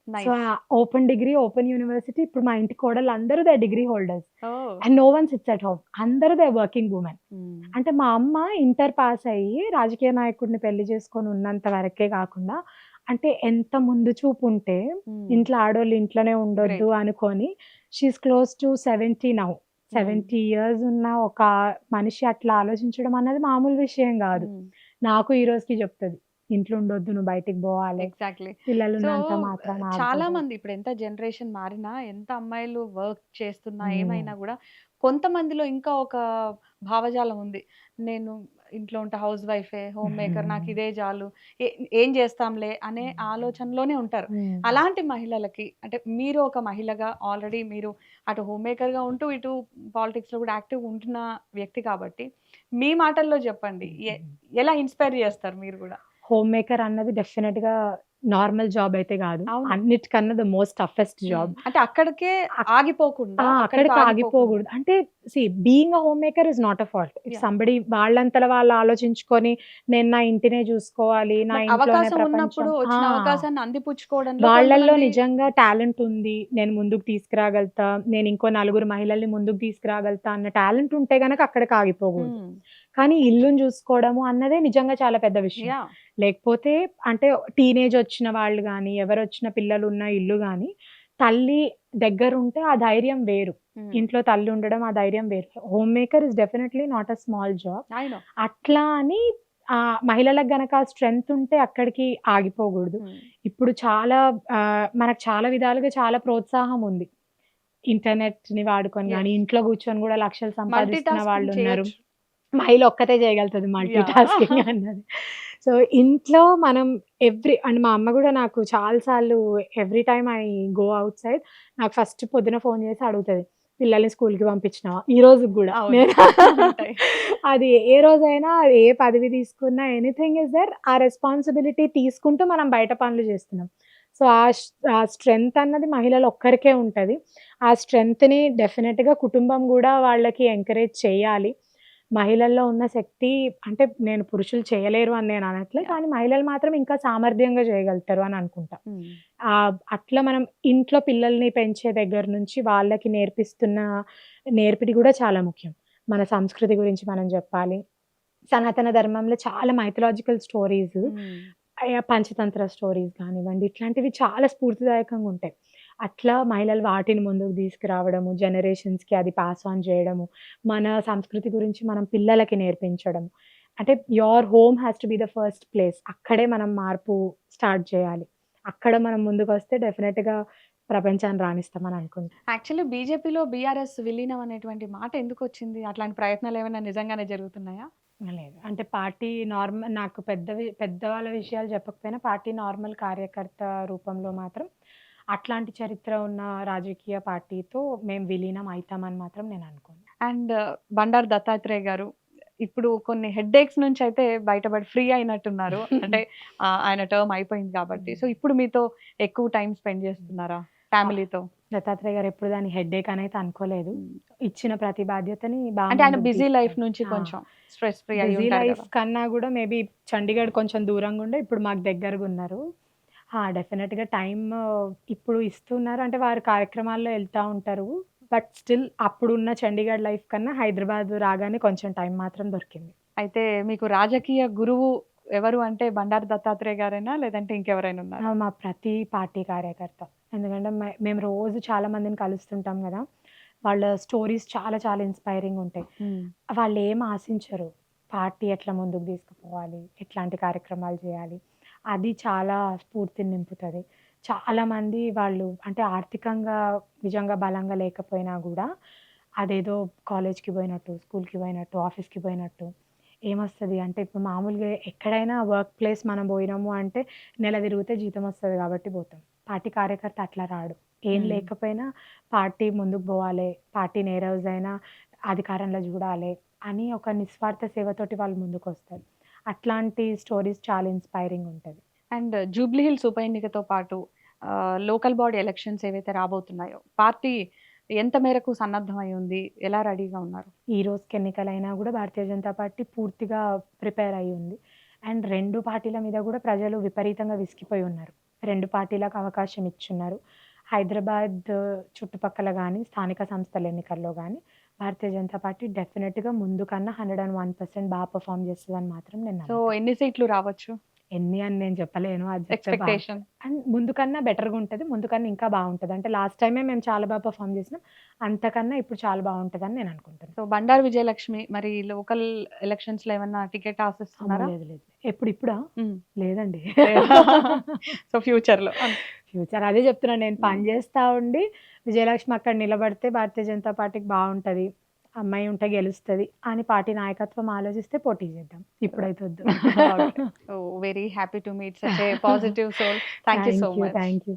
So, nice. Open degree, open university ఇప్పుడు మా ఇంటి కోడళ్ళందరూ they degree holders. Oh! And no one sits at home. అందరూ దే వర్కింగ్ వుమెన్. అంటే మా అమ్మ ఇంటర్ పాస్ అయ్యి రాజకీయ నాయకుడిని పెళ్లి చేసుకొని ఉన్నంత వరకే గాకుండా అంటే ఎంత ముందు చూపు ఉంటే ఇంట్లో ఆడోళ్ళు ఇంట్లోనే ఉండొద్దు గ్రేట్. అనుకోని she is close to 70 now. 70 years ఉన్న ఒక మనిషి అట్లా ఆలోచించడం అన్నది మామూలు విషయం గాదు. నాకు ఈ రోజుకి చెప్తది. ఇంట్లో ఉండొద్దు, నువ్వు బయటికి పోవాలి, ఎగ్జాక్ట్‌లీ. పిల్లలు సో, ఉన్నంత మాత్రాన చాలా ఆగకూడదు. మంది ఇప్పుడు ఎంత జనరేషన్ మారినా, ఎంత అమ్మాయిలు వర్క్ చేస్తున్నా, హ్మ్. ఏమైనా గూడా కొంతమందిలో ఇంకా ఒక భావజాలం ఉంది. నేను ఇంట్లో ఉంటే హౌస్ వైఫే, హోమ్ మేకర్ నాకిదే చాలు. ఏ ఏం చేస్తాంలే అనే ఆలోచనలోనే ఉంటారు. హ్మ్. అలాంటి మహిళలకి అంటే మీరు ఒక మహిళగా ఆల్రెడీ మీరు అటు హోమ్ మేకర్‌గా ఉంటూ, ఇటు పాలిటిక్స్‌లో కూడా యాక్టివ్‌గా ఉంటున్న వ్యక్తి కాబట్టి, మీ మాటల్లో చెప్పండి. ఎలా ఇన్‌స్పైర్ చేస్తారు మీరు గూడా? హోమ్ మేకర్ అన్నది డెఫినిట్‌గా నార్మల్ జాబ్ అయితే గాదు. అవును. అన్నిటికన్నా ద మోస్ట్ టఫెస్ట్ జాబ్. అంటే అక్కడికే అక్ ఆగిపోకుండా, ఆ! అక్కడితో అక్కడికి ఆగిపోకుండా. ఆగిపోగూడదు. అంటే being a home maker is not a fault. If yeah! Somebody వాళ్ళంతట వాళ్ళు ఆలోచించుకొని, నేను నా ఇంటినే చూసుకోవాలి, నా బట్ ఇంట్లోనే అవకాశం ప్రపంచం. ఉన్నప్పుడు ఆ! వచ్చిన అవకాశాన్ని అందిపుచ్చుకోవడంలో వాళ్ళల్లో కొంతమంది నిజంగా టాలెంట్ ఉంది, నేను ముందుకు తీసుకురాగలుగుతా, నేను ఇంకో నలుగురు మహిళల్ని ముందుకు తీసుకురాగలుగుతా అన్న టాలెంట్ ఉంటే గనక అక్కడికి ఆగిపోగూడదు. హ్మ్. కానీ ఇల్లుని చూసుకోవడము అన్నదే నిజంగా చాలా పెద్ద విషయం. యాహ్! లేకపోతే అంటే టీనేజ్ వచ్చిన వాళ్ళు గానీ, ఎవరొచ్చిన పిల్లలున్న ఇల్లు గానీ, తల్లి దగ్గరుంటే ఆ ధైర్యం వేరు. హ్మ్. ఇంట్లో తల్లి ఉండడం ఆ ధైర్యం వేరు. Home maker is definitely not a small job. I know. అట్లా అని మహిళలకు గనక ఆ స్ట్రెంత్ ఉంటే అక్కడికి ఆగిపోగూడదు. హ్మ్. ఇప్పుడు చాలా మనకు చాలా విధాలుగా చాలా ప్రోత్సాహం ఉంది. ఇంటర్నెట్‌ని వాడుకొని గానీ, యెస్. ఇంట్లో కూర్చొని గూడా లక్షలు మల్టీ సంపాదిస్తున్న టాస్కింగ్ వాళ్ళున్నారు. చేయొచ్చు. మహిళ ఒక్కతే చేయగలుగుతది మల్టీ యాహ్! టాస్కింగ్ అన్నది. సో, ఇంట్లో మనం అండ్ మా అమ్మ గూడా నాకు చాలా సార్లు every time I go out side నాకు ఫస్ట్ పొద్దున ఫోను చేసి అడుగుతది. పిల్లల్ని స్కూలుకి పంపించినావా? ఈ రోజుకి గూడా. అవును. నేను ఉంటాయి. అది ఏ రోజైనా ఏ పదవి తీసుకున్నా ఎనీథింగ్ ఈస్ దేర్ ఆ రెస్పాన్సిబిలిటీ తీసుకుంటూ మనం బయట పనులు చేస్తున్నాం. సో, ఆ స్ట్రెంత్ అన్నది మహిళలు ఒక్కరికే ఉంటది. ఆ స్ట్రెంగ్త్‌ని డెఫినిట్‌గా కుటుంబం గూడా వాళ్ళకి ఎంకరేజ్ చేయాలి. మహిళల్లో ఉన్న శక్తి అంటే నేను పురుషులు చేయలేరు అని నేను అనట్లే. యాహ్! కానీ మహిళలు మాత్రం ఇంకా సామర్థ్యంగా చేయగలుగుతారు అని అనుకుంటా. హ్మ్. అట్లా మనం ఇంట్లో పిల్లల్ని పెంచే దగ్గర నుంచి వాళ్ళకి నేర్పిస్తున్న నేర్పిడి గూడా చాలా ముఖ్యం. మన సంస్కృతి గురించి మనం జెప్పాలి. సనాతన ధర్మంలో చాలా మైథలాజికల్ స్టోరీస్ హ్మ్. పంచతంత్ర స్టోరీస్ గానివ్వండి, ఇట్లాంటివి చాలా స్ఫూర్తిదాయకంగుంటాయి. అట్లా మహిళలు వాటిని ముందుకు తీసుకురావడము, జనరేషన్స్‌కి అది పాస్ ఆన్ జేయడము, మన సంస్కృతి గురించి మనం పిల్లలకి నేర్పించడం. అంటే your home has to be the first place. అక్కడే మనం మార్పు స్టార్ట్ జేయాలి. అక్కడ మనం ముందుకొస్తే డెఫినిట్‌గా ప్రపంచాన్ని రాణిస్తామని అనుకుంటా. యాక్చువల్లీ బీజేపీలో బీఆర్ఎస్ విలీనం అనేటువంటి మాట ఎందుకొచ్చింది? అట్లాంటి ప్రయత్నాలేమైనా నిజంగానే జరుగుతున్నాయా? లేదు. అంటే పార్టీ నాకు పెద్దవాళ్ళ విషయాలు చెప్పకపోయినా పార్టీ నార్మల్ కార్యకర్త రూపంలో మాత్రం అట్లాంటి చరిత్ర ఉన్న రాజకీయ పార్టీతో మేము విలీనం అయితామని మాత్రం నేను అనుకోను. అండ్ బండారు దత్తాత్రేయ గారు ఇప్పుడు కొన్ని హెడ్‌ఏక్స్ నుంచయితే బయటపడి ఫ్రీ అయినట్టున్నారు. అంటే ఆయన టర్మ్ అయిపోయింది కాబట్టి. సో, హ్మ్. ఇప్పుడు మీతో ఎక్కువ టైమ్ స్పెండ్ చేస్తున్నారా ఫ్యామిలీతో? దత్తాత్రేయ గారు ఎప్పుడు దాన్ని హెడ్‌ఏక్ అనైతే అనుకోలేదు. హ్మ్. ఇచ్చిన ప్రతి బాధ్యతని అంటే ఆయన ముందుకు బిజీ లైఫ్ తీసుకెళ్ళి నుంచి ఆ! కొంచెం స్ట్రెస్ ఫ్రీ అయ్యి బిజీ ఉంటారు లైఫ్ గదా! కన్నా గూడా మేబీ చండీగఢ్ కొంచెం దూరంగుండే ఇప్పుడు మాకు దగ్గరగున్నారు. డెఫినిట్‌గా టైమ్ ఇప్పుడు ఇస్తున్నారు. అంటే వారు కార్యక్రమాల్లో ఎళ్తా ఉంటారు. బట్ స్టిల్ అప్పుడున్న చండీగఢ్ లైఫ్ కన్నా హైదరాబాద్ రాగానే కొంచెం టైం మాత్రం దొరికింది. అయితే మీకు రాజకీయ గురువు ఎవరు అంటే బండారు దత్తాత్రేయ గారేనా? లేదంటే ఇంకెవరైనా ఉన్నారా? మా ప్రతి పార్టీ కార్యకర్త. ఎందుకంటే మేము రోజు చాలా మందిని కలుస్తుంటాం గదా! వాళ్ళ స్టోరీస్ చాలా చాలా ఇన్‌స్పైరింగుంటాయి. హ్మ్. వాళ్ళేం ఆశించరు. పార్టీ ఎట్లా ముందుకు తీసుకుపోవాలి? ఎట్లాంటి కార్యక్రమాలు చేయాలి? అది చాలా స్ఫూర్తిని నింపుతది. చాలామంది వాళ్ళు అంటే ఆర్థికంగా నిజంగా బలంగా లేకపోయినా గూడా అదేదో కాలేజ్‌కి పోయినట్టు, స్కూల్‌కి పోయినట్టు, ఆఫీస్‌కి పోయినట్టు ఏమొస్తది అంటే ఇప్పుడు మామూలుగా ఎక్కడైనా వర్క్ ప్లేస్ మనం బోయినాము అంటే నెల తిరిగితే జీతం వస్తది గాబట్టి పోతాం. పార్టీ కార్యకర్త అట్లా రాడు. ఏం హ్మ్. లేకపోయినా పార్టీ ముందుకు బోవాలే, పార్టీని ఏ రోజైనా అధికారంలో జూడాలే అని ఒక నిస్వార్థ సేవతోటి వాళ్ళు ముందుకొస్తారు. అట్లాంటి స్టోరీస్ చాలా ఇన్‌స్పైరింగ్ ఉంటది. అండ్ జూబ్లీ హిల్స్ ఉప ఎన్నికతో పాటు లోకల్ బాడీ ఎలక్షన్స్ ఏవైతే రాబోతున్నాయో, పార్టీ ఎంత మేరకు సన్నద్ధమై ఉంది? ఎలా రెడీగా ఉన్నారు? ఈ రోజుకి ఎన్నికలైనా గూడా భారతీయ జనతా పార్టీ పూర్తిగా ప్రిపేర్ అయ్యి ఉంది. అండ్ 2 పార్టీల మీద గూడా ప్రజలు విపరీతంగా విసిగిపోయి ఉన్నారు. 2 పార్టీలకు అవకాశం ఇచ్చున్నారు. హైదరాబాద్ చుట్టుపక్కల గాని, స్థానిక సంస్థల ఎన్నికల్లో గాని, భారతీయ జనతా పార్టీ డెఫినిట్‌గా ముందు కన్నా 101% పెర్ఫార్మ్ చేస్తదని మాత్రం నేను సో, నమ్ముతా. ఎన్ని సీట్లు రావచ్చు? ఎన్ని అని నేను చెప్పలేను. అది చెప్తే ఎక్స్పెక్టేషన్. అండ్ ముందు కన్నా బెటర్‌గా ఉంటది. ముందు కన్నా ఇంకా బావుంటది. అంటే లాస్ట్ టైమే మేము చాలా బాగా పెర్ఫార్మ్ చేసినాం. అంతకన్నా ఇప్పుడు చాలా బావుంటదని నేను అనుకుంటున్నా. సో, బండారు విజయలక్ష్మి మరి లోకల్ ఎలక్షన్స్‌లో ఏమన్నా టికెట్ అమ్మో! ఆశిస్తున్నారా? లేదు లేదు. ఇప్పుడా? హ్మ్. లేదండి. సో, ఫ్యూచర్‌లో. ఫ్యూచర్ అదే చెప్తున్నా నేను పని హ్మ్. చేస్తా ఉండి, విజయలక్ష్మి అక్కడ నిలబడితే భారతీయ జనతా పార్టీకి బావుంటది. అమ్మాయి ఉంటే గెలుస్తది అని పార్టీ నాయకత్వం ఆలోచిస్తే పోటీ చేద్దాం. ఇప్పుడైతే వద్దు. Okay. So, very happy to meet such a positive soul. Thank you so much. Thank you.